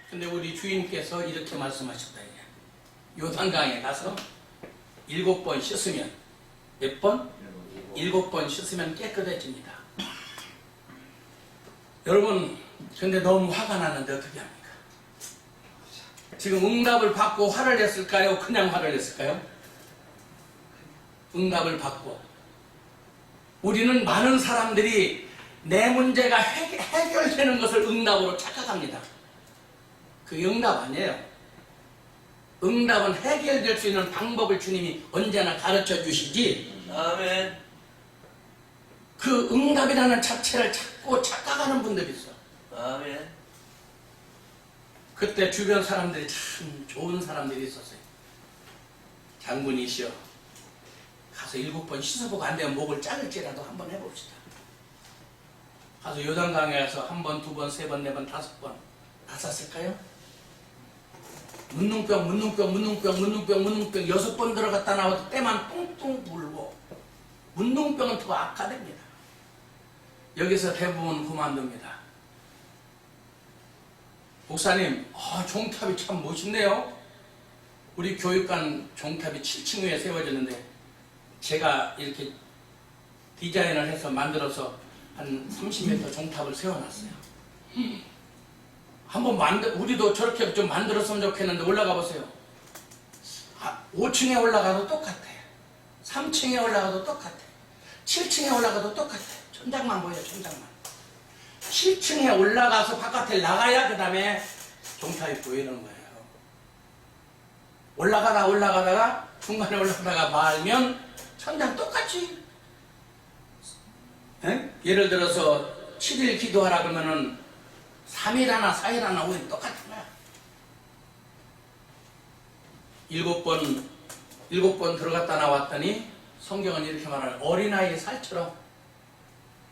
근데 우리 주인께서 이렇게 말씀하셨다. 요단강에 가서 7번 씻으면 몇 번? 7번 씻으면 깨끗해집니다. 여러분 근데 너무 화가 나는데 어떻게 합니까? 지금 응답을 받고 화를 냈을까요? 그냥 화를 냈을까요? 응답을 받고. 우리는 많은 사람들이 내 문제가 해결되는 것을 응답으로 착각합니다. 그게 응답 아니에요. 응답은 해결될 수 있는 방법을 주님이 언제나 가르쳐 주시지. 아멘. 그 응답이라는 자체를 찾고 착각하는 분들이 있어. 아멘. 그때 주변 사람들이 참 좋은 사람들이 있었어요. 장군이시여 가서 7번 씻어보고 안 되면 목을 자를지라도 한번 해봅시다. 가서 요단강에 가서 1번, 2번, 3번, 4번, 5번 다 쌌을까요? 문둥병 6번 들어갔다 나와도 때만 뚱뚱 불고. 문둥병은 더 악화됩니다. 여기서 대부분 그만둡니다. 목사님, 종탑이 참 멋있네요. 우리 교육관 종탑이 7층 위에 세워졌는데 제가 이렇게 디자인을 해서 만들어서 한 30m 종탑을 세워놨어요. 한번 우리도 저렇게 좀 만들었으면 좋겠는데 올라가 보세요. 5층에 올라가도 똑같아요. 3층에 올라가도 똑같아요. 7층에 올라가도 똑같아요. 천장만 보여요, 천장만. 7층에 올라가서 바깥에 나가야 그 다음에 종탑이 보이는 거예요. 올라가다가 중간에 올라가다가 말면 천장 똑같이. 예를 들어서 7일 기도하라 그러면은 3일 하나 4일 하나 5일 똑같은 거야. 7번 들어갔다 나왔더니 성경은 이렇게 말하는 어린아이의 살처럼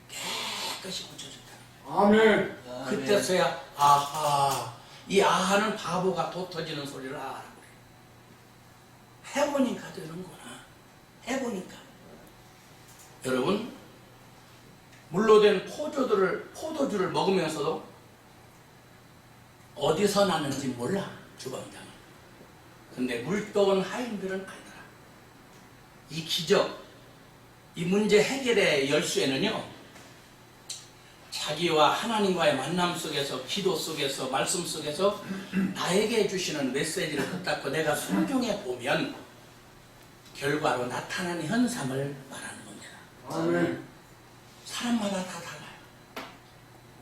깨끗이 고쳐준다는 거야. 아멘. 그때서야 아하, 이 아하는 바보가 도 터지는 소리를 알아. 해보니까 되는구나. 해보니까. 여러분 물로 된 포도주를 먹으면서도 어디서 나는지 몰라 주방장은. 근데 물떠온 하인들은 알더라. 이 기적, 이 문제 해결의 열쇠는요, 자기와 하나님과의 만남 속에서, 기도 속에서, 말씀 속에서 나에게 주시는 메시지를 붙잡고 내가 순종해 보면 결과로 나타나는 현상을 말하는 겁니다. 아멘. 사람마다 다 달라요.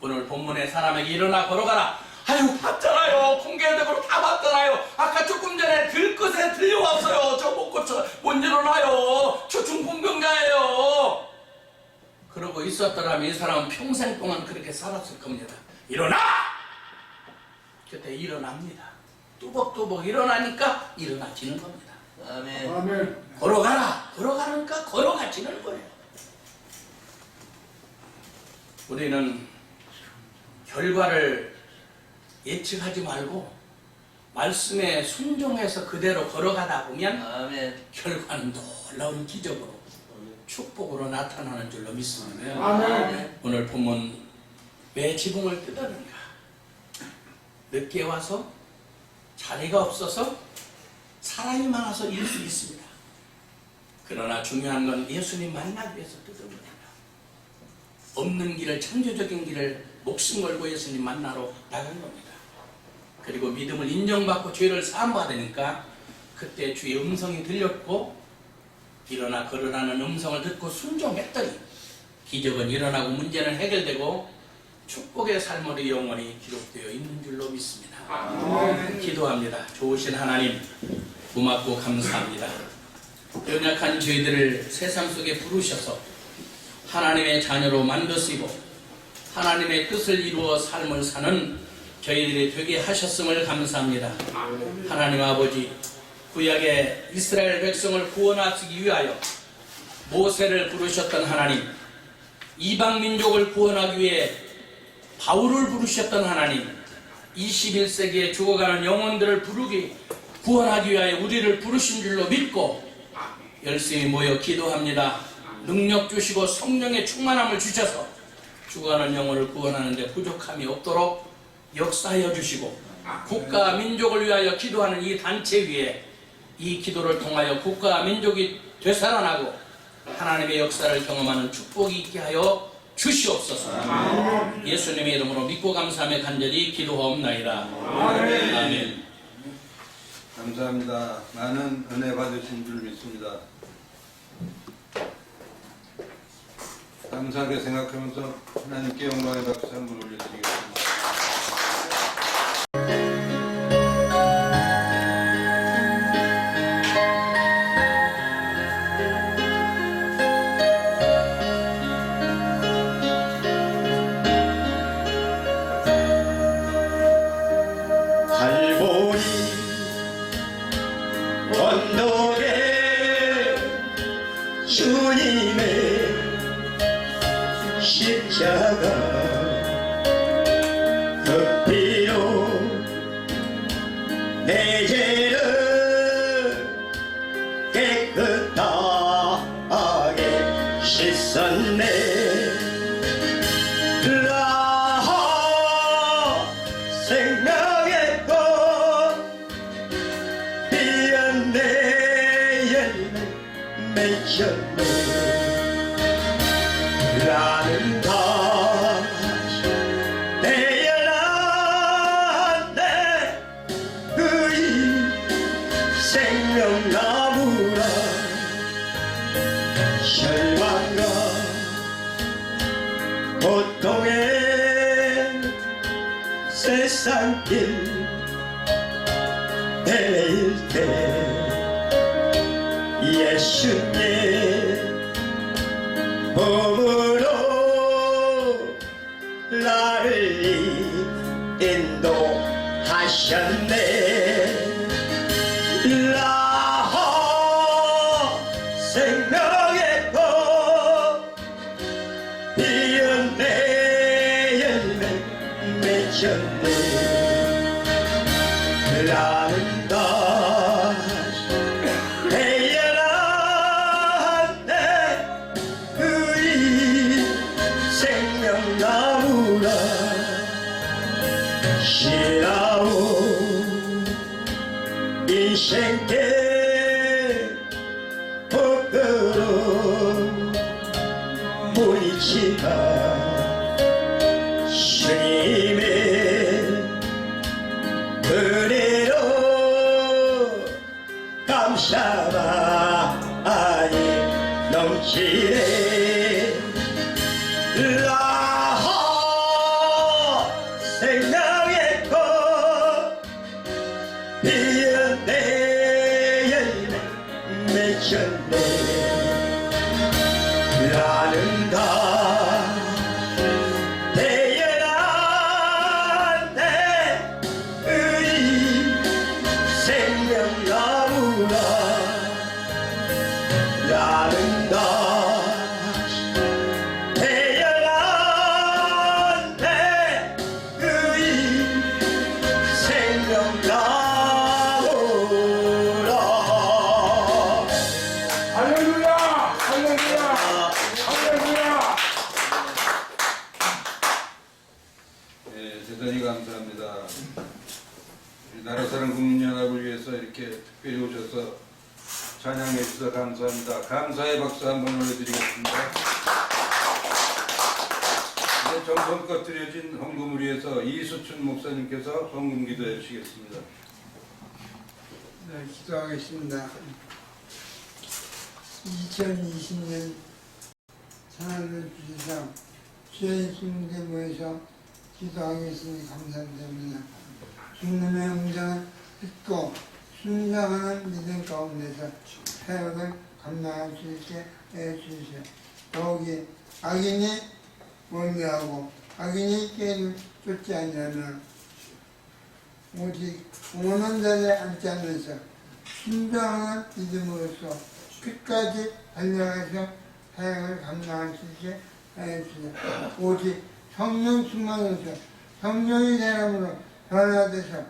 오늘 본문에 사람에게 일어나 걸어가라. 아유, 봤잖아요. 공개적으로 다 봤잖아요. 아까 조금 전에 들것에 들려왔어요. 저 못 고쳐, 못 일어나요. 저 중풍병자예요. 그러고 있었더라면 이 사람은 평생 동안 그렇게 살았을 겁니다. 일어나! 그때 일어납니다. 뚜벅뚜벅 일어나니까 일어나지는 겁니다. 아멘. 아멘. 걸어가라! 걸어가니까 걸어가지는 거예요. 우리는 결과를 예측하지 말고 말씀에 순종해서 그대로 걸어가다 보면 아멘. 결과는 놀라운 기적으로 축복으로 나타나는 줄로 믿습니다. 아멘. 오늘 본문 왜 지붕을 뜯었는가? 늦게 와서 자리가 없어서 사람이 많아서 일 수 있습니다. 그러나 중요한 건 예수님 만나기 위해서 뜯은 겁니다. 없는 길을, 창조적인 길을 목숨 걸고 예수님 만나러 나간 겁니다. 그리고 믿음을 인정받고 죄를 사함받으니까 그때 주의 음성이 들렸고 일어나 걸으라는 음성을 듣고 순종했더니 기적은 일어나고 문제는 해결되고 축복의 삶으로 영원히 기록되어 있는 줄로 믿습니다. 기도합니다. 좋으신 하나님, 고맙고 감사합니다. 연약한 저희들을 세상 속에 부르셔서 하나님의 자녀로 만드시고 하나님의 뜻을 이루어 삶을 사는 저희들이 되게 하셨음을 감사합니다. 하나님 아버지, 구약의 이스라엘 백성을 구원하시기 위하여 모세를 부르셨던 하나님, 이방 민족을 구원하기 위해 바울을 부르셨던 하나님, 21세기에 죽어가는 영혼들을 구원하기 위하여 우리를 부르신 줄로 믿고 열심히 모여 기도합니다. 능력 주시고 성령의 충만함을 주셔서 죽어가는 영혼을 구원하는 데 부족함이 없도록 역사하여 주시고 국가 민족을 위하여 기도하는 이 단체 위에 이 기도를 통하여 국가 민족이 되살아나고 하나님의 역사를 경험하는 축복이 있게 하여 주시옵소서. 예수님의 이름으로 믿고 감사하며 간절히 기도하옵나이다. 아멘. 감사합니다. 많은 은혜 받으신 줄 믿습니다. 감사하게 생각하면서 하나님께 영광의 박수 한번 올려드리겠습니다. 갈보리 언덕에 주님의 십자가 그 피로 내 죄를 깨끗하게 씻었네. 생명의 꽃 피었네. 열매 맺혔네. 나는 다시 태어났네. 그의 생명나무라. 절망과 고통의 세상길 헤매일 때 예수님 몸으로 나를 인도하셨네. 나 생명의 꽃 피었네. 열매 맺혔네. 나는 다시 태어났네. 그의 생명나무라. 시라오 인생길 부끄러 보이지만 주님의 은혜로 감사하니 넘치네. 라하 생명의 꽃 피었네. 대단히 감사합니다. 우리 나라 사랑 국민연합을 위해서 이렇게 특별히 오셔서 찬양해 주셔서 감사합니다. 감사의 박수 한번 올려드리겠습니다. 이제 정성껏 드려진 헌금을 위해서 이수춘 목사님께서 헌금 기도해 주시겠습니다. 네, 기도하겠습니다. 2020년 찬양을 주시사 주의 주님께 모여서 기도하겠으니 감사드립니다. 주님의 음성을 듣고 순종하는 믿음 가운데서 사역을 감당할 수 있게 해주시오. 더욱이 악인이 멀리하고 악인이 깨를 쫓지 않으면 오직 오는 자리에 앉지 않으면서 순종하는 믿음으로써 끝까지 달려가서 사역을 감당할 수 있게 해주시오. 오직 성령 충만해서 성령의 사람으로 변화돼서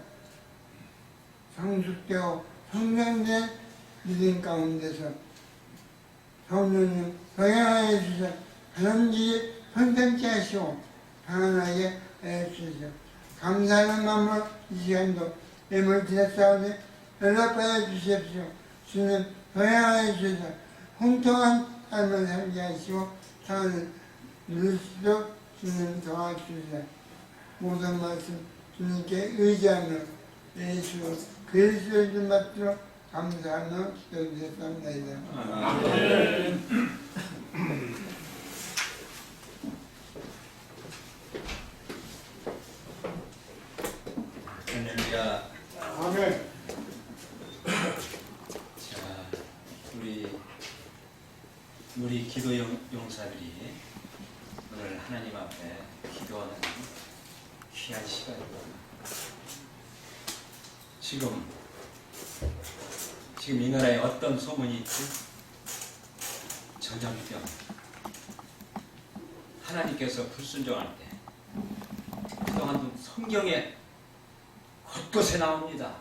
성숙되고 성장된 믿음 가운데서 성령님 동행하여 주셔서 하나님께 선택케 하시고 평안하게 해주시오. 감사하는 마음으로 이 시간도 예물 드렸사오니 연락받아 주십시오. 주님 동행하여 주셔서 홍통한 삶을 살게 하시고 사랑을 누리시도록 주님 도와주시오. 모든 말씀 주님께 의지하며 예수 그리스도의 이름 받들어 감사하며 기도드렸습니다. 할렐루야. 아멘. 자, 우리 기도 용사들이 오늘 하나님 앞에 기도하는 귀한 시간입니다. 지금 이 나라에 어떤 소문이 있지? 전염병. 하나님께서 불순종할 때 그동안도 성경에 곳곳에 나옵니다.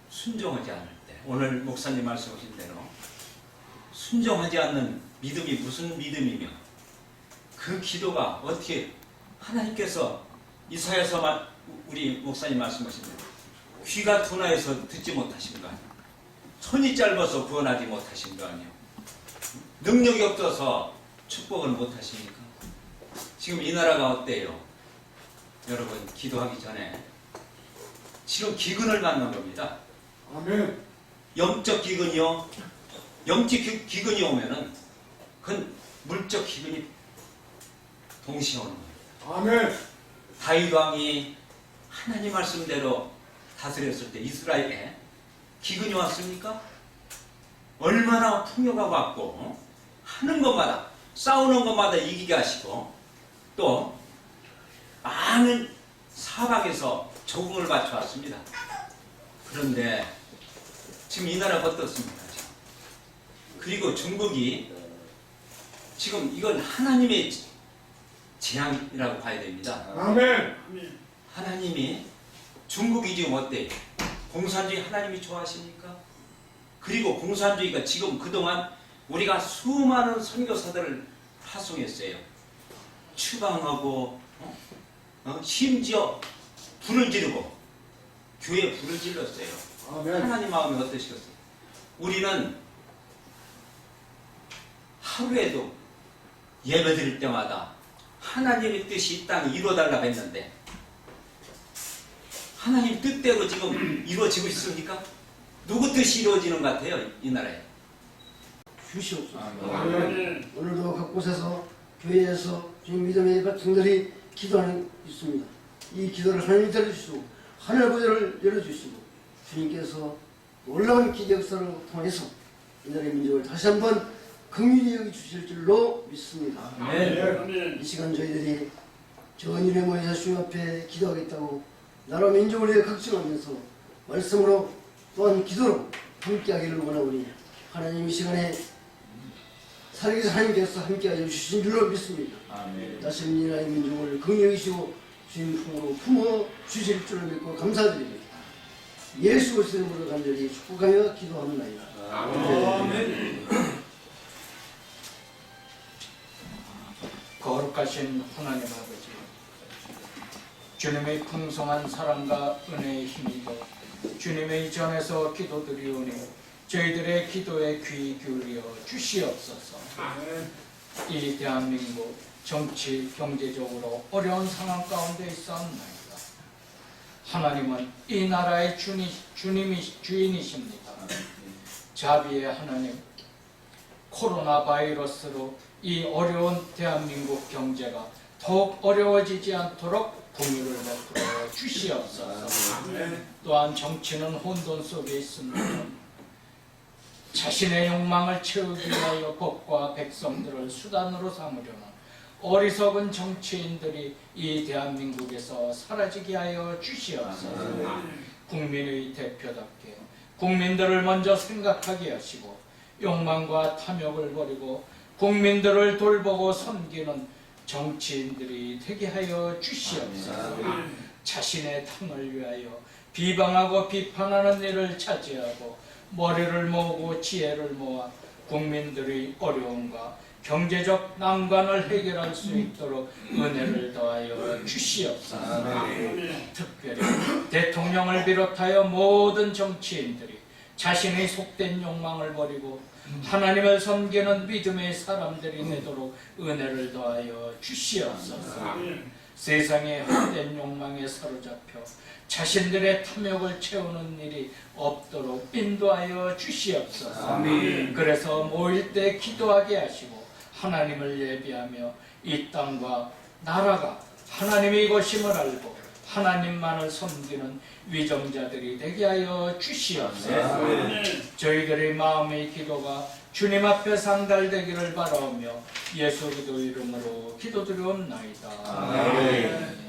순종하지 않을 때, 오늘 목사님 말씀하신 대로 순종하지 않는 믿음이 무슨 믿음이며 그 기도가 어떻게 하나님께서 이사야서 우리 목사님 말씀하신 대로 귀가 둔하여서 듣지 못하신 거 아니에요. 손이 짧아서 구원하지 못하신 거 아니에요. 능력이 없어서 축복을 못하시니까. 지금 이 나라가 어때요? 여러분 기도하기 전에 지금 기근을 만난 겁니다. 아멘. 영적 기근이요. 영적 기근이 오면은 그건 물적 기근이 동시에 오는 겁니다. 아멘. 다윗 왕이 하나님 말씀대로 다스렸을 때 이스라엘에 기근이 왔습니까? 얼마나 풍요가 왔고 하는 것마다 싸우는 것마다 이기게 하시고 또 많은 사방에서 적응을 맞춰왔습니다. 그런데 지금 이 나라가 어떻습니까? 그리고 중국이 지금 이건 하나님의 재앙이라고 봐야 됩니다. 아멘. 하나님이 중국이 지금 어때요? 공산주의 하나님이 좋아하십니까? 그리고 공산주의가 지금 그동안 우리가 수많은 선교사들을 파송했어요. 추방하고 심지어 불을 지르고 교회에 불을 질렀어요. 아멘. 하나님 마음이 어떠시겠어요? 우리는 하루에도 예배 드릴 때마다 하나님의 뜻이 이 땅에 이루어달라고 했는데 하나님 뜻대로 지금 이루어지고 있습니까? 누구 뜻이 이루어지는 것 같아요? 이 나라에. 주시옵소서. 아멘. 오늘도 각곳에서 교회에서 주님 믿음의 백성들이 기도하는 있습니다. 이 기도를 하나님 들어주시고 하늘 구절을 열어주시고 주님께서 놀라운 기적 역사를 통해서 이 나라의 민족을 다시 한번 긍휼히 여겨주실 줄로 믿습니다. 아멘. 이 시간 저희들이 전일에 모여서 주님 앞에 기도하겠다고 나라 민족을 위해 걱정하면서 말씀으로 또한 기도로 함께하기를 원하오니 하나님 이 시간에 살기 위해서 하나님께서 함께하여 주신 줄로 믿습니다. 다시 이 나라의 민족을 긍휼히 여기시고 주님 품으로 품어 주실 줄을 믿고 감사드립니다. 예수 그리스도의 이름으로 간절히 축복하며 기도합니다. 아멘. 거룩하신 하나님 아버지, 주님의 풍성한 사랑과 은혜의 힘이고 주님의 전에서 기도드리오니 저희들의 기도에 귀 기울여 주시옵소서. 이 대한민국 정치 경제적으로 어려운 상황 가운데 있사옵나이다. 하나님은 이 나라의 주인이십니다. 자비의 하나님, 코로나 바이러스로 이 어려운 대한민국 경제가 더욱 어려워지지 않도록 긍휼을 베풀어 주시옵소서. 또한 정치는 혼돈 속에 있습니다. 자신의 욕망을 채우기 위하여 법과 백성들을 수단으로 삼으려는 어리석은 정치인들이 이 대한민국에서 사라지게 하여 주시옵소서. 국민의 대표답게 국민들을 먼저 생각하게 하시고 욕망과 탐욕을 버리고 국민들을 돌보고 섬기는 정치인들이 되게 하여 주시옵소서. 자신의 탐을 위하여 비방하고 비판하는 일을 차지하고 머리를 모으고 지혜를 모아 국민들의 어려움과 경제적 난관을 해결할 수 있도록 은혜를 더하여 주시옵소서. 특별히 대통령을 비롯하여 모든 정치인들이 자신의 속된 욕망을 버리고 하나님을 섬기는 믿음의 사람들이 되도록 은혜를 더하여 주시옵소서. 세상의 헛된 욕망에 사로잡혀 자신들의 탐욕을 채우는 일이 없도록 인도하여 주시옵소서. 그래서 모일 때 기도하게 하시고 하나님을 예비하며 이 땅과 나라가 하나님의 것임을 알고 하나님만을 섬기는 위정자들이 되게 하여 주시옵소서. 저희들의 마음의 기도가 주님 앞에 상달되기를 바라오며 예수 그리스도 이름으로 기도드리옵나이다. 아멘.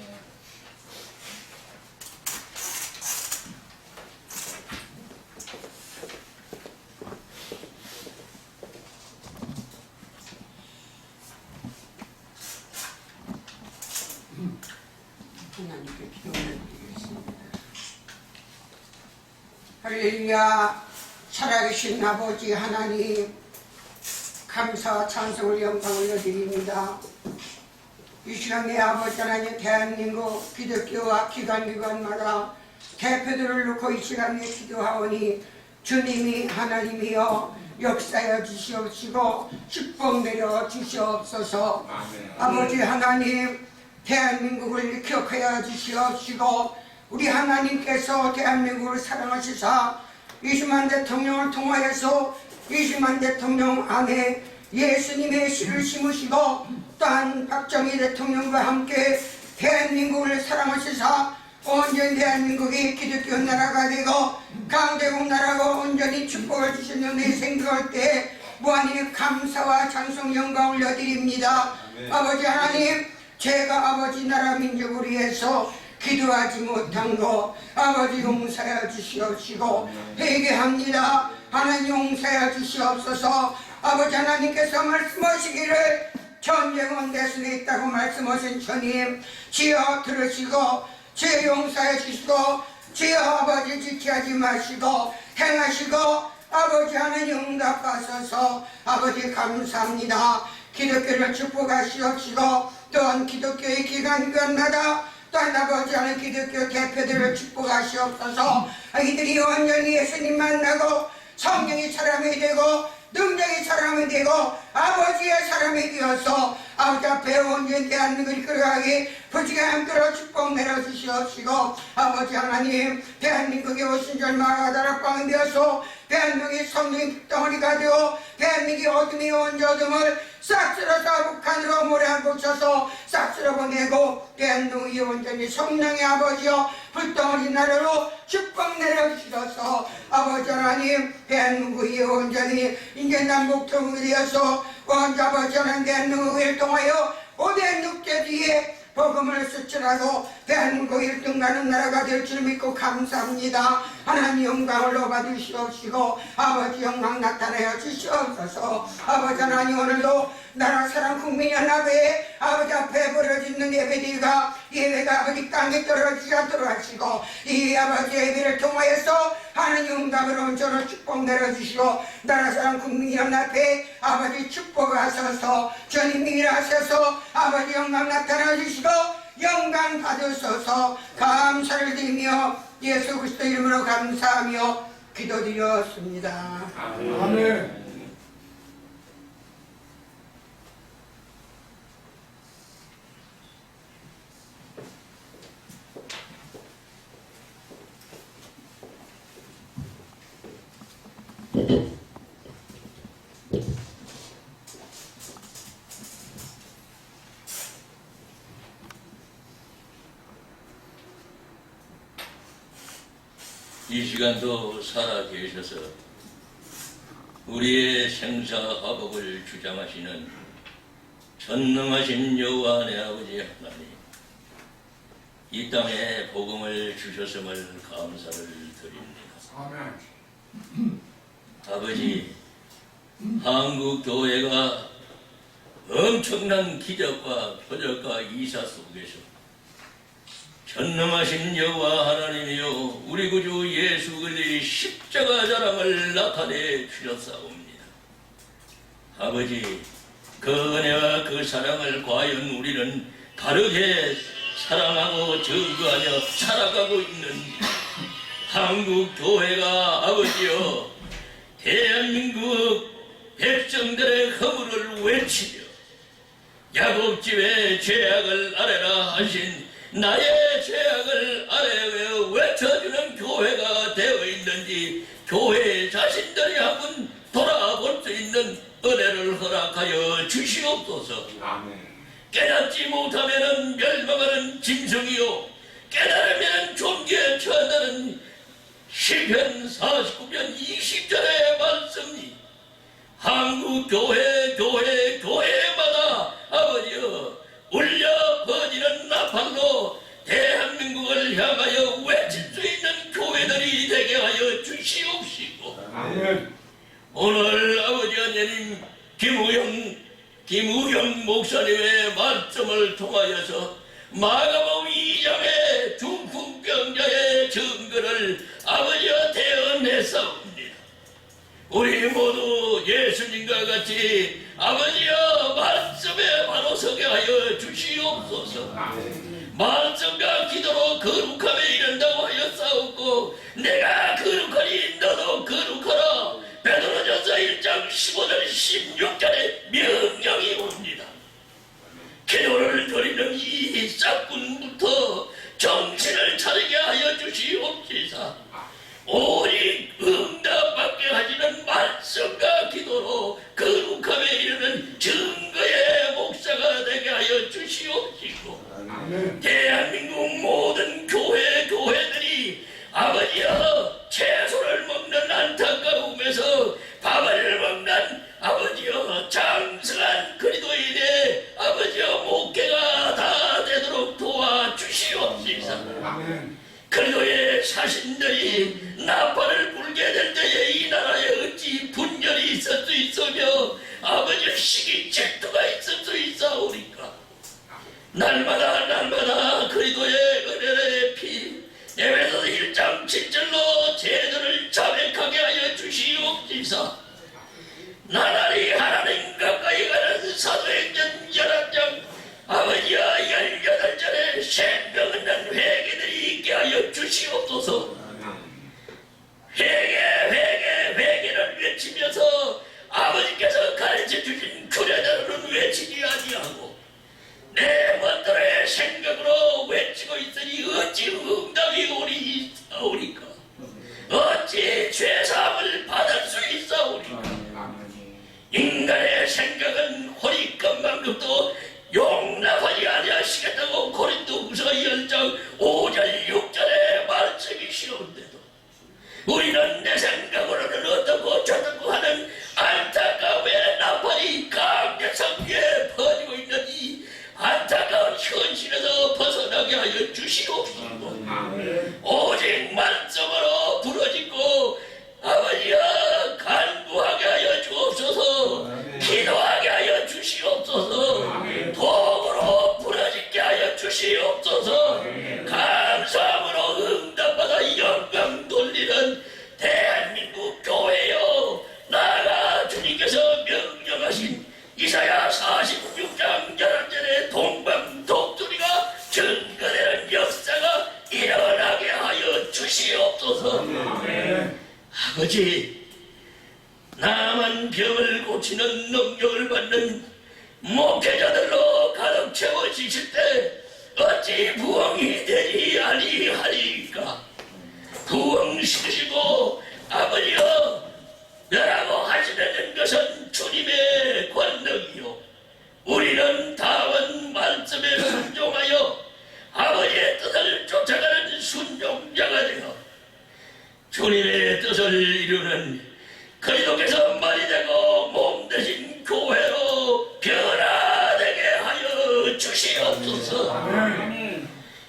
하나님께 기도를 드리겠습니다. 할렐루야. 살아계신 아버지 하나님, 감사와 찬송을 영광을 올려드립니다. 이 시간에 아버지 하나님, 대한민국 기독교와 기관기관마다 대표들을 놓고 이 시간에 기도하오니 주님이 하나님이여 역사여 주시옵시고 축복 내려 주시옵소서. 아버지 하나님, 대한민국을 기억하여 주시옵시고 우리 하나님께서 대한민국을 사랑하시사 20만 대통령을 통하여서 20만 대통령 안에 예수님의 씨를 심으시고 또한 박정희 대통령과 함께 대한민국을 사랑하시사 온전히 대한민국이 기독교 나라가 되고 강대국 나라가 온전히 축복을 주시는 내 생각할 때 무한히 감사와 찬송 영광을 올려드립니다. 아버지 하나님, 제가 아버지 나라 민족을 위해서 기도하지 못한 거 아버지 용서해 주시옵시고 회개합니다. 하나님 용서해 주시옵소서. 아버지 하나님께서 말씀하시기를 전쟁은 내 손에 있다고 말씀하신 주님, 지어 들으시고 죄 용서해 주시고 주여 아버지 지체하지 마시고 행하시고 아버지 하나님 응답하소서. 아버지 감사합니다. 기독교를 축복하시옵시고 또한 기독교의 기관마다 또한 아버지 하나님 기독교 대표들을 축복하시옵소서. 이들이 완전히 예수님 만나고 성령의 사람이 되고 능력의 사람이 되고 아버지의 사람이 되어서 아버지 앞에 온전히 대한민국을 이끌어가기 부지런히 끌어 축복 내려주시옵시고 아버지 하나님, 대한민국에 오신 줄 마가다락 방이 되어서 대한민국이 성령의 덩어리가 되어 대한민국의 어둠이 온 어둠을 싹 쓸어서 북한으로 몰아붙여서 싹 쓸어보내고 대한민국이 온전히 성령의 아버지여 불덩어리 나라로 축복 내려주셔서 아버지 하나님, 대한민국이 온전히 이제 남북 통일이 되어서 원자 아버지 하나님 대한민국을 통하여 5대 6대 뒤에 복음을 수출하고 대한민국 1등 가는 나라가 될 줄 믿고 감사합니다. 하나님 영광을 높아주시옵시고 아버지 영광 나타내어 주시옵소서. 아버지 하나님, 오늘도 나라 사랑 국민연합회에 아버지 앞에 벌어지는 예배가 아버지 땅에 떨어지지 않도록 하시고 이 아버지 예배를 통하여서 하나님 응답을 온전히 축복 내려주시고 나라 사랑 국민연합회에 아버지 축복하셔서 주님이 일하셔서 아버지 영광 나타내 주시고 영광 받으소서. 감사를 드리며 예수 그리스도 이름으로 감사하며 기도드렸습니다. 아멘. 이 시간도 살아 계셔서 우리의 생사화복을 주장하시는 전능하신 여호와 내 아버지 하나님, 이 땅에 복음을 주셨음을 감사를 드립니다. 아멘. 아버지, 한국 교회가 엄청난 기적과 표적과 이사 속에서 전능하신 여호와 하나님이여 우리 구주 예수 그리스도의 십자가 자랑을 나타내 주셨사옵니다. 아버지, 그 은혜와 그 사랑을 과연 우리는 다르게 사랑하고 증거하며 살아가고 있는지, 한국 교회가 아버지여 대한민국 백성들의 허물을 외치며 야곱집의 죄악을 아뢰라 하신 나의 죄악을 아뢰어 외쳐주는 교회가 되어 있는지 교회 자신들이 한번 돌아볼 수 있는 은혜를 허락하여 주시옵소서. 깨닫지 못하면 멸망하는 짐승이요 깨달으면 종기에 처한다는 시편 49편 20절의 말씀이 한국 교회마다 아버지여 울려 퍼지는 나팔로 대한민국을 향하여 외칠 수 있는 교회들이 되게 하여 주시옵시고, 오늘 아버지 하나님 김우영 목사님의 말씀을 통하여서 마가복음 2장의 중풍병자의 증거를 아버지와 대언했사옵니다. 우리 모두 예수님과 같이 아버지여 말씀에 바로 서게 하여 주시옵소서. 말씀과 기도로 거룩함에 이른다고 하였사옵고 내가 거룩하니 너도 거룩하라. 베드로전서 1장 15절 16절의 명령이 옵니다. 기도를 드리는 이 짝군부터 정신을 차리게 하여 주시옵시사. 오직 응답받게 하시는 말씀과 기도로 거룩함에 이르는 증거의 목사가 되게 하여 주시옵시고, 대한민국 모든 교회들이 아버지여 채소를 먹는 안타까움에서 밥을 먹는 아버지여 장성한 그리스도인의 아버지여 목회가 다 되도록 도와주시옵시사. 그리스도의 사신들이 나팔을 불게 될 때에 이 나라에 어찌 분열이 있을 수 있으며 아버지의 시기 질투가 있을 수 있사오니까 날마다 그리스도의 은혜의 피 에베소서 1장 7절로 제도를 자백하게 하여 주시옵시사. 나날이 하나님 가까이 가는 사도행전 11장 아버지와 18절에 생명 있는 회개들이 있게 하여 주시옵소서. 회개를 외치면서 아버지께서 가르쳐 주신 규례대로는 외치지 아니하고 내 멋대로의 생각으로 외치고 있으니 어찌 응답이 오리까? 어찌 죄사함을 받을 수 있사오리까? 인간의 생각은 호리건만큼도 용납하지 아니하시겠다고 고린도후서 10장 5절 6절의 말씀이시온데도 우리는 내 생각으로는 어떻고 저떻고 하는 안타까움의 나팔이 강대상 위에 퍼지고 있는 이 안타까운 현실에서 벗어나게 하여 주시옵시고, 오직 말씀으로 부러지고 아버지여 간구하게 하여 주옵소서. 기도하게 하여 주시옵소서. 도구로 부러지게 하여 주시옵소서. 감사함으로 응답받아 영광 돌리는 대한민국 교회여, 나아가 주님께서 명령하신 이사야 46장 11절의 동방 독수리가 어찌 나만 병을 고치는 능력을 받는 목회자들로 가득 채워지실 때 어찌 부흥이 되지 아니하리까. 부흥시키시고 아버지여 너라고 하시는 것은 주님의 권능이요 우리는 다원 말씀에 순종하여 아버지의 뜻을 쫓아가는 순종자가 되어 주님의 뜻을 이루는 그리스도께서 머리 되고 몸 되신 교회로 변화되게 하여 주시옵소서.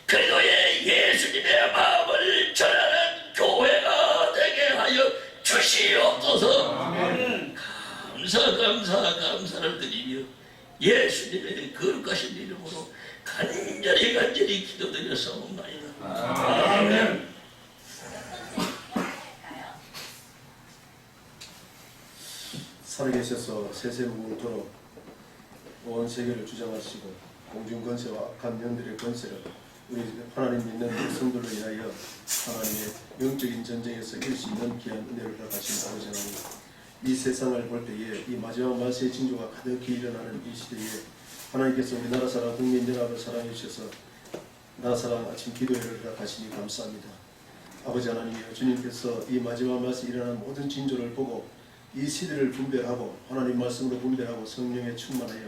그리스도의 예수님의 마음을 전하는 교회가 되게 하여 주시옵소서. 감사를 드리며 예수님의 거룩하신 이름으로 간절히 기도드렸사옵나이다. 아멘. 살아계셔서 세세무궁토록 온 세계를 주장하시고 공중 권세와 악한 영들의 권세를 우리 하나님 믿는 성도로 인하여 하나님의 영적인 전쟁에서 이길 수 있는 귀한 은혜를 허락하신 아버지 하나님, 이 세상을 볼 때에 이 마지막 말세의 징조가 가득히 일어나는 이 시대에 하나님께서 우리 나라 사랑 국민연합을 사랑해 주셔서 나라 사랑 아침 기도회를 허락하시니 감사합니다. 아버지 하나님이여, 주님께서 이 마지막 말세에 일어나는 모든 징조를 보고 이 시대를 분별하고 하나님 말씀으로 분별하고 성령에 충만하여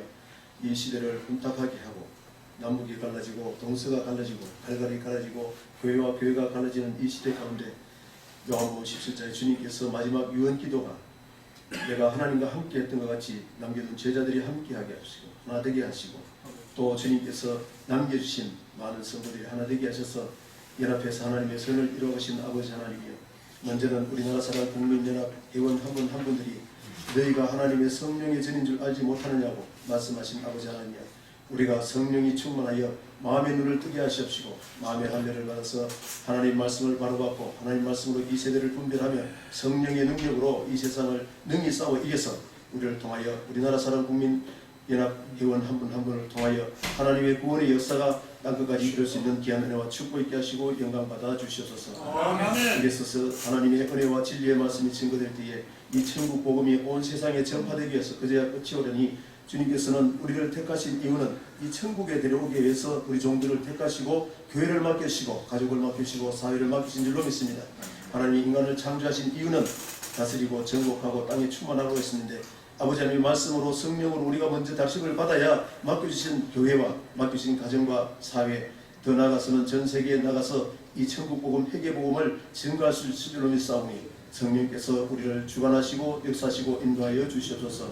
이 시대를 혼탁하게 하고 남북이 갈라지고 동서가 갈라지고 갈갈이 갈라지고 교회와 교회가 갈라지는 이 시대 가운데 요한복음 17장에 주님께서 마지막 유언기도가 내가 하나님과 함께 했던 것 같이 남겨둔 제자들이 함께하게 하시고 하나 되게 하시고 또 주님께서 남겨주신 많은 성도들이 하나 되게 하셔서 연합해서 하나님의 선을 이루어가신 아버지 하나님이여, 먼저는 우리나라 사랑 국민연합 회원 한 분 한 분들이 너희가 하나님의 성령의 전인 줄 알지 못하느냐고 말씀하신 아버지 하나님이여, 우리가 성령이 충만하여 마음의 눈을 뜨게 하시옵시고 마음의 할례를 받아서 하나님 말씀을 바로 받고 하나님 말씀으로 이 세대를 분별하며 성령의 능력으로 이 세상을 능히 싸워 이겨서 우리를 통하여 우리나라 사랑 국민연합 회원 한 분 한 분을 통하여 하나님의 구원의 역사가 땅끝까지 이룰 수 있는 귀한 은혜와 축복 있게 하시고 영광 받아 주시옵소서. 이에 있어서 하나님의 은혜와 진리의 말씀이 증거될 때에 이 천국 복음이 온 세상에 전파되기 위해서 그제야 끝이 오려니 주님께서는 우리를 택하신 이유는 이 천국에 데려오기 위해서 우리 종들을 택하시고 교회를 맡기시고 가족을 맡기시고 사회를 맡기신 줄로 믿습니다. 하나님이 인간을 창조하신 이유는 다스리고 정복하고 땅에 충만하고 있었는데 아버지 하나님의 말씀으로 성령으로 우리가 먼저 답식을 받아야 맡겨주신 교회와 맡겨주신 가정과 사회, 더 나아가서는 전 세계에 나가서 이 천국복음 회개복음을 증거할 수 있을 줄로 믿사오니 성령께서 우리를 주관하시고 역사하시고 인도하여 주시옵소서.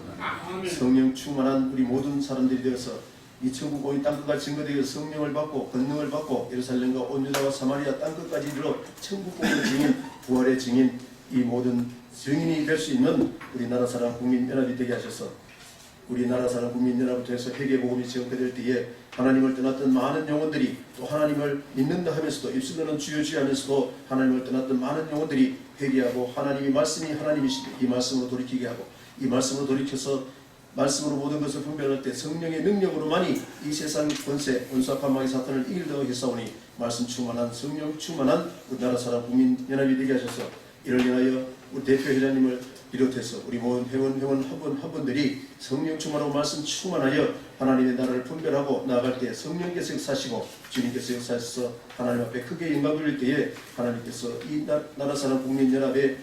성령 충만한 우리 모든 사람들이 되어서 이 천국복음이 땅끝까지 증거되어 성령을 받고 권능을 받고 예루살렘과 온 유다와 사마리아 땅끝까지 이르러 천국복음의 증인, 부활의 증인, 이 모든 증인이 될 수 있는 우리나라 사랑 국민연합이 되게 하셔서 우리나라 사랑 국민연합을 통해서 회개복음이 증거될 때에 하나님을 떠났던 많은 영혼들이 또 하나님을 믿는다 하면서도 입술로는 주여 주여 하면서도 하나님을 떠났던 많은 영혼들이 회개하고 하나님이 말씀이 하나님이시되 이 말씀으로 돌이키게 하고 이 말씀으로 돌이켜서 말씀으로 모든 것을 분별할 때 성령의 능력으로만이 이 세상 권세 원수악한 마귀 사탄을 이길다고 했사오니 말씀 충만한 성령 충만한 우리나라 사랑 국민연합이 되게 하셔서 이를 인하여 우리 대표 회장님을 비롯해서 우리 모든 회원 한 분 한 분들이 성령 충만하고 말씀 충만하여 하나님의 나라를 분별하고 나아갈 때 성령께서 역사하시고 주님께서 역사하셔서 하나님 앞에 크게 영광 돌릴 때에 하나님께서 이 나라 사랑 국민연합의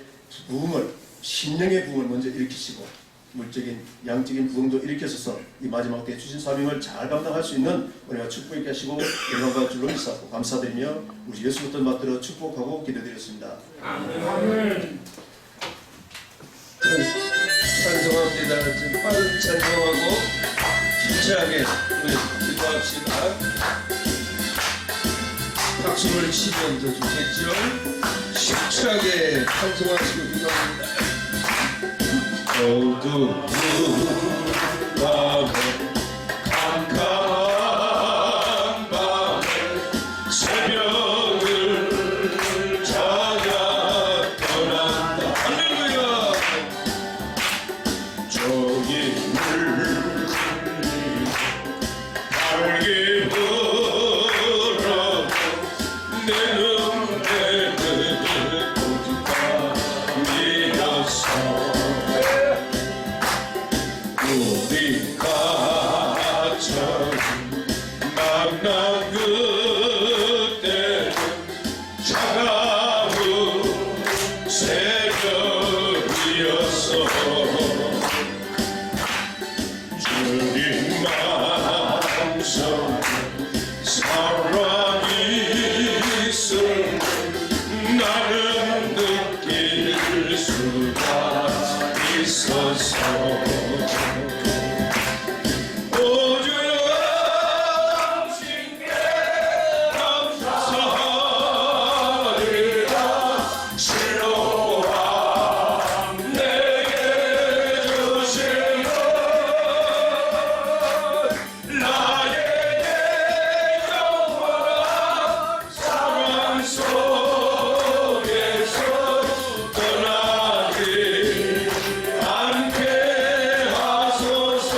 부흥을 심령의 부흥을 먼저 일으키시고 물적인 양적인 부흥도 일으켜서 이 마지막 때 주신 사명을 잘 감당할 수 있는 은혜와 축복 있게 하시고 영광 받을 줄로 믿사옵고 감사드리며 우리 예수부터 받들어 축복하고 기도드렸습니다. 아멘. 찬송합니다. 지금 빠른 찬송하고 힘차게 우리 기도합시다. 박수를 치면 더 좋겠죠? 힘차게 찬송하시고 기도합니다. 어두운 밤에 캄캄한 밤에 새벽을 찾아 떠난다. 할렐루야. 저기 물이 밝게 불어 내 눈에는 오직다 그때 차가운 새벽이었어. 주님 마음속 사랑이 있음 나는 느낄 수가 있었어. 오주여 당신께 감사하리라. 실로암 내게 주신 것 나에게 영원한 사랑 속에서 떠나지 않게 하소서.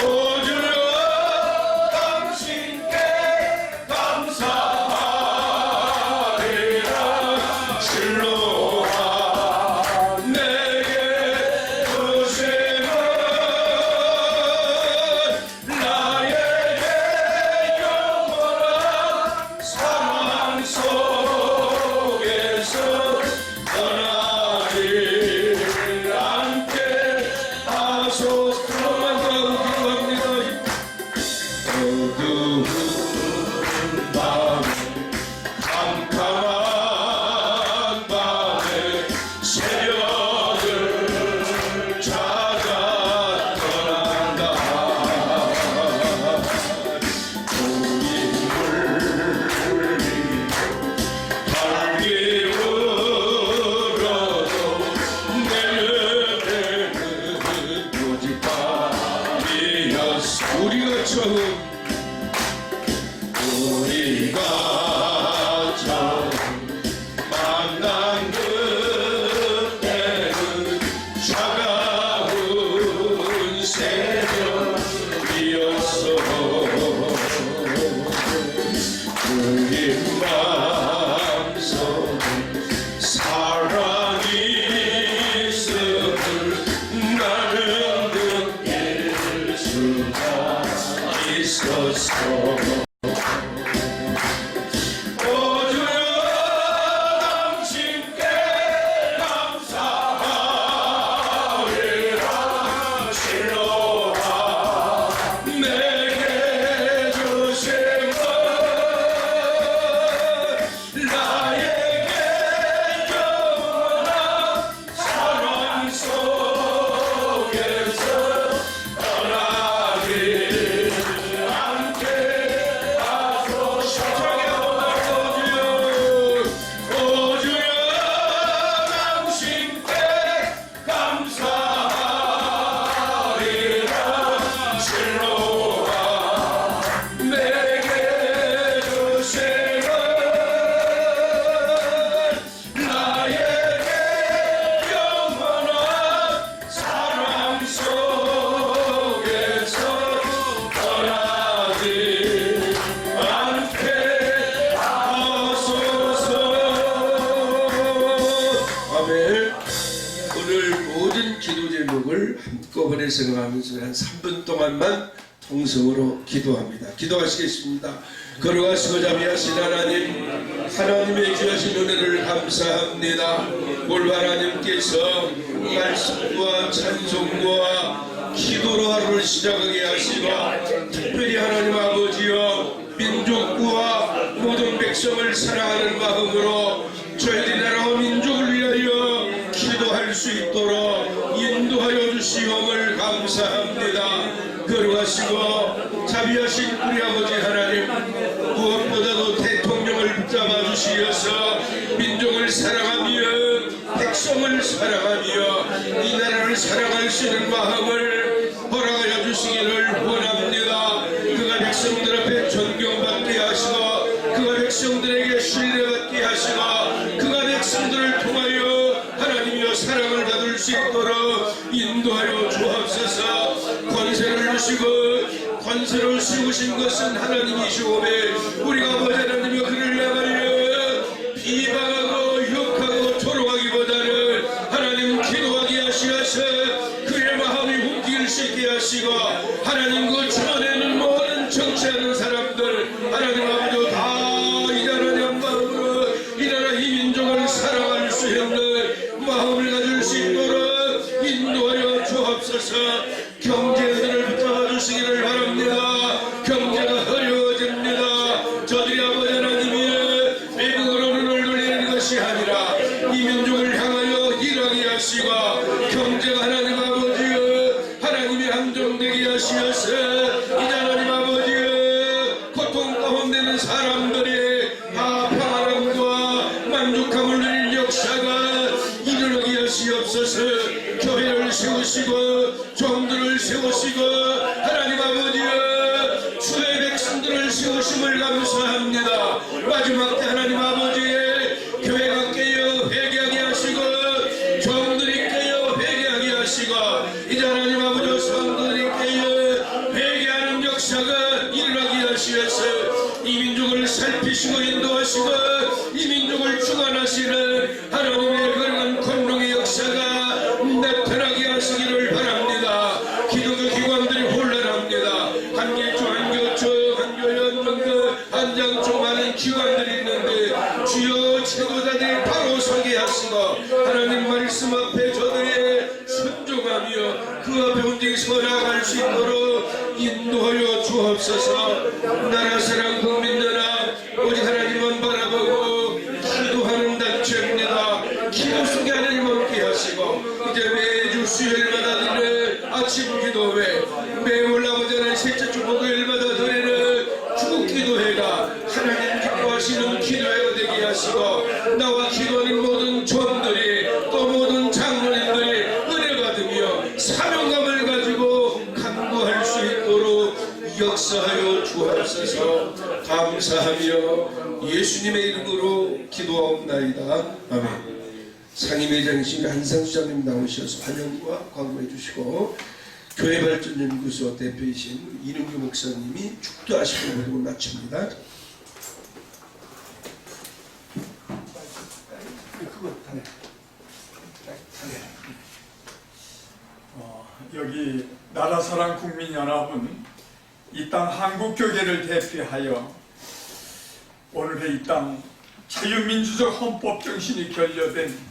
오주여 당신께 감사하리라. 실로암 내게 주신 것 나에게 영원한 사랑 속에서 떠나지 않게 하소서. 그만 기도합니다. 어두운 밤에 캄캄한 밤에 새벽을 찾아 떠난다. 우리 물리 밝게 울어도 내 눈에는 오직 밤이었어. 우리가 처음 만난 그때는 차가운 새벽이었어. 우리 마음속 사랑이 있음을 나는 느낄 수가 있었어. 오주여 당신께 감사하리라. 실로암 내게 주신 것 나에게 영원한 사랑 속에서 떠나지 않게 하소서. 오주여 당신께 감사하리라. 실로암 내게 주신 것 나에게 영원한 사랑 속에서 떠나지 않게 하소서. 아멘. 오늘 모든 기도 제목을 한꺼번에 생각하면서 한 3분 동안만 통성으로 기도합니다. 기도하시겠습니다. 걸어가시고 자비하신 하나님, 하나님의 귀하신 은혜를 감사합니다. 올 하나님께서 말씀과 찬송과 기도로 하루를 시작하게 하시고 특별히 하나님 아버지여 민족과 모든 백성을 사랑하는 마음으로 저희들이 나라와 민족을 위하여 기도할 수 있도록 인도하여 주시옵을 감사합니다. 거룩하시고 자비하신 우리 아버지 하나님, 무엇보다도 대통령을 붙잡아 주시어서 민족을 사랑하며 백성을 사랑하며 이 나라를 사랑할 수 있는 마음을 허락하여 주시기를 원합니다. 그가 백성들 앞에 존경받게 하시고 그가 백성들에게 신뢰받게 하시고 그가 백성들을 통하여 하나님이여 사랑을 받을 수 있도록 인도하여 주옵소서. 권세를 주시고 권세를 씌우신 것은 하나님이시오매 우리가 아버지 하나님이여 그를 나가려 비방하고 욕하고 조롱하기보다는 하나님 기도하게 하시어서 그의 마음이 움직일 수 있게 하시고 하나님 그 주변에는 사람들의 평안함과 만족함을 누릴 역사가 일어나게 하시옵소서. 교회를 세우시고 종들을 세우시고 하나님 아버지여 주의 백성들을 세우심을 감사합니다. 마지막 때 하나님 아버지의 교회가 깨어 회개하게 하시고 종들이 깨어 회개하게 하시고 이제 하나님 아버지 성도들이 깨어 회개하는 역사가 일어나게 하시어서 이 민족을 살피시고 인도하시고 이 민족을 주관하시는 하나님의 그러한 권능의 역사가 나타나게 하시기를 바랍니다. 기독교 기관들이 혼란합니다. 한길조, 한교초, 한교연, 한장초 많은 기관들이 있는데 주여 제도자들이 바로 서게 하시고 하나님 말씀 앞에 저들의 순종하며 그 앞에 온전히 서 나아갈 수 있도록 인도하여 주옵소서. 나라 사랑 국민들아 오직 하나님만 바라보고 기도하는 단체입니다. 기도 속에 하나님 함께 하시고 이제 매주 수요일마다 드리는 아침 기도회, 매월 아버지 하나님 셋째 주 목요일마다 드리는 주국 기도회가 하나님 기뻐하시는 기도회가 되게 하시고 나와 기도하는 모든 종들이 또 모든 장로님들이 은혜 받으며 사명감을 가지고 간구할 수 있도록 역사하여 주옵소서. 감사하며 예수님의 이름으로 기도하옵나이다. 아멘. 상임회장이신 한상수장님 나오셔서 환영과 광고해 주시고 교회발전연구소 대표이신 이능규 목사님이 축도하시고 모든 걸 마칩니다. 여기 나라사랑 국민연합은 이 땅 한국교계를 대표하여 오늘의 이 땅 자유민주적 헌법 정신이 결여된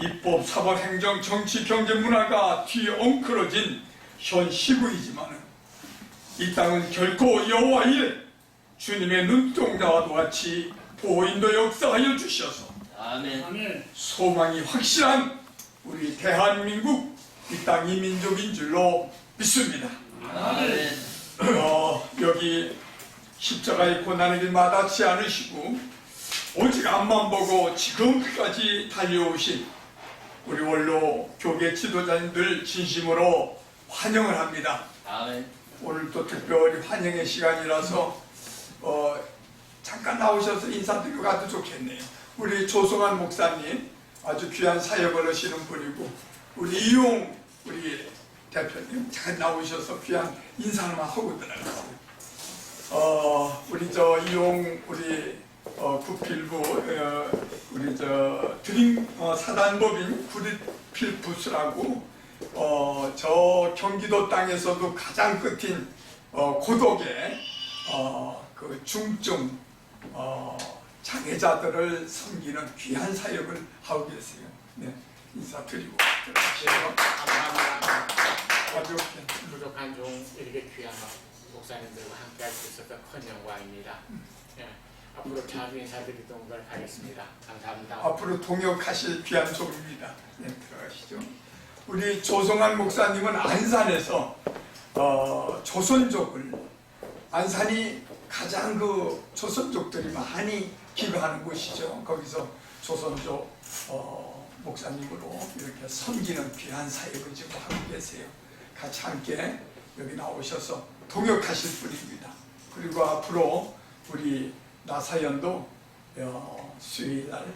입법, 사법, 행정, 정치, 경제, 문화가 뒤엉클어진 현 시국이지만 이 땅은 결코 여호와 이래 주님의 눈동자와 같이 보인도 역사하여 주셔서 아멘. 소망이 확실한 우리 대한민국 이 땅이 민족인 줄로 믿습니다. 아멘. 여기 십자가의 고난의 길 마다치 않으시고 오직 앞만 보고 지금까지 달려오신 우리 원로 교계 지도자님들 진심으로 환영을 합니다. 아멘. 오늘 또 특별히 환영의 시간이라서 잠깐 나오셔서 인사드리고 가도 좋겠네요. 우리 조성환 목사님 아주 귀한 사역을 하시는 분이고 우리 이용 우리 대표님 잠깐 나오셔서 귀한 인사만 하고 들어가세요. 우리 저 이용 우리 구필부 우리 저 드림 사단법인 구리필부스라고 저 경기도 땅에서도 가장 끝인 고독의 그 중증 장애자들을 섬기는 귀한 사역을 하고 계세요. 네, 인사드리고 들어가시죠. 감사합니다. 아주 부족한 종 이렇게 귀한 목사님들과 함께 할 수 있어서 큰 영광입니다. 예, 앞으로 자주 인사드리도록 하겠습니다. 감사합니다. 앞으로 동역하실 귀한 종입니다. 네, 들어가시죠. 우리 조성환 목사님은 안산에서 조선족을 안산이 가장 그 조선족들이 많이 기거하는 곳이죠. 거기서 조선족 목사님으로 이렇게 섬기는 귀한 사역을 지금 하고 계세요. 같이 함께 여기 나오셔서 동역하실 분입니다. 그리고 앞으로 우리 나사연도 수요일날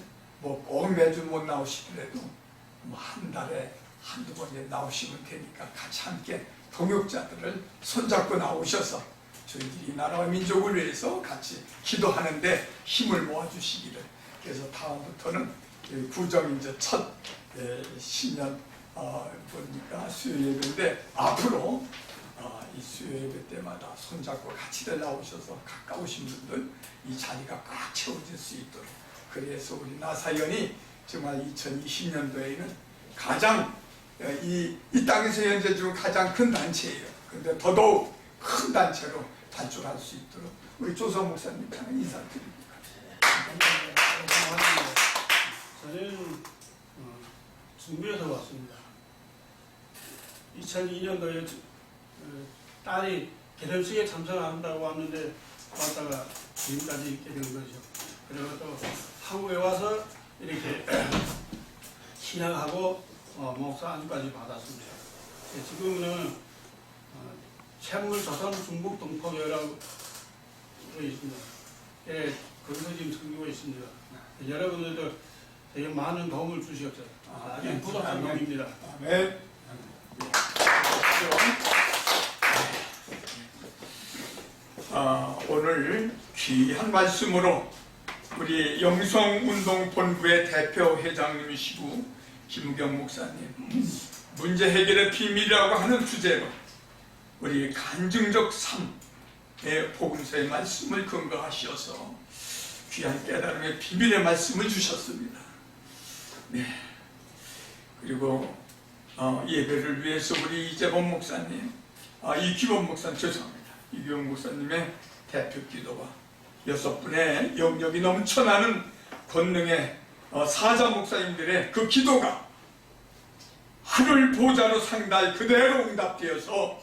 뭐 꼭 매주 못 나오시더라도 뭐 한 달에 한두 번 나오시면 되니까 같이 함께 동역자들을 손잡고 나오셔서 저희들이 이 나라와 민족을 위해서 같이 기도하는데 힘을 모아주시기를. 그래서 다음부터는 구정 이제 첫 신년 보니까 수요 예배인데 앞으로 이 수요 예배 때마다 손잡고 같이들 나오셔서 가까우신 분들 이 자리가 꽉 채워질 수 있도록. 그래서 우리 나사연이 정말 2020년도에는 가장 이 땅에서 현재 중 가장 큰 단체예요. 근데 더더욱 큰 단체로 단축할 수 있도록 우리 조성 목사님 참 인사드립니다. 저는 중부에서 왔습니다. 2002년도에 딸이 결혼식에 참석한다고 왔는데 왔다가 지금까지 있게 된 거죠. 그리고 또 한국에 와서 이렇게 신앙하고 목사 안수까지 받았습니다. 지금은 샘물 조선 중국 동포교회라고 되어 있습니다. 거기서 지금 섬기고 있습니다. 여러분들도 되게 많은 도움을 주셨어요. 아주 부족한 도움입니다. 네. 오늘 귀한 말씀으로 우리 영성운동본부의 대표 회장님이시고 김우경 목사님 문제 해결의 비밀이라고 하는 주제로 우리 간증적 삶의 복음서의 말씀을 근거하셔서 귀한 깨달음의 비밀의 말씀을 주셨습니다. 네. 그리고 예배를 위해서 우리 이재범 목사님, 이기범 목사님 죄송합니다. 이기범 목사님의 대표 기도와 6분의 영역이 넘쳐나는 권능의 사자 목사님들의 그 기도가 하늘 보좌로 상달 그대로 응답되어서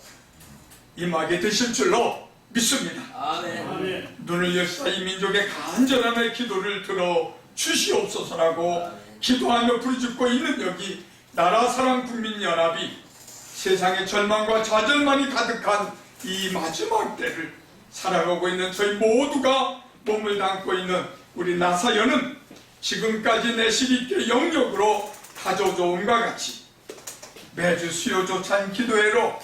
임하게 되실 줄로 믿습니다. 아멘. 눈을 여사 이 민족의 간절함의 기도를 들어 주시옵소서라고 기도하며 부르짖고 있는 여기 나라사랑 국민연합이 세상의 절망과 좌절만이 가득한 이 마지막 때를 살아가고 있는 저희 모두가 몸을 담고 있는 우리 나사연은 지금까지 내실 있게 영역으로 가져온과 같이 매주 수요조찬 기도회로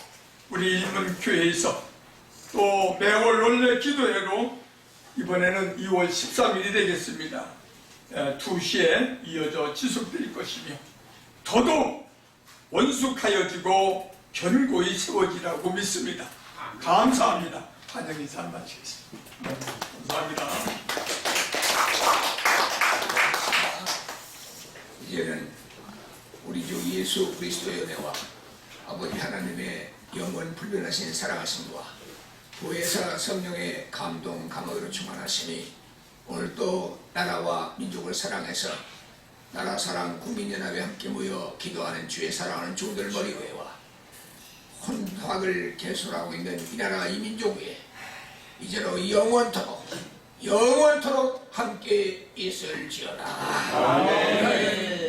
우리 인문교회에서 또 매월 원래 기도회로 이번에는 2월 13일이 되겠습니다. 2시에 이어져 지속될 것이며 더더욱 원숙하여지고 견고히 세워지라고 믿습니다. 감사합니다. 환영 인사 마치겠습니다. 감사합니다. 이제는 우리 주 예수 그리스도의 은혜와 아버지 하나님의 영원 불변하신 사랑하심과 보혜사 성령의 감동 감화로 충만하시니 오늘도 나라와 민족을 사랑해서 나라사랑 국민연합에 함께 모여 기도하는 주의 사랑하는 종들 머리회와 혼합을 개설하고 있는 이 나라 이 민족 위에 이제로 영원토록 함께 있을지어다. 아멘.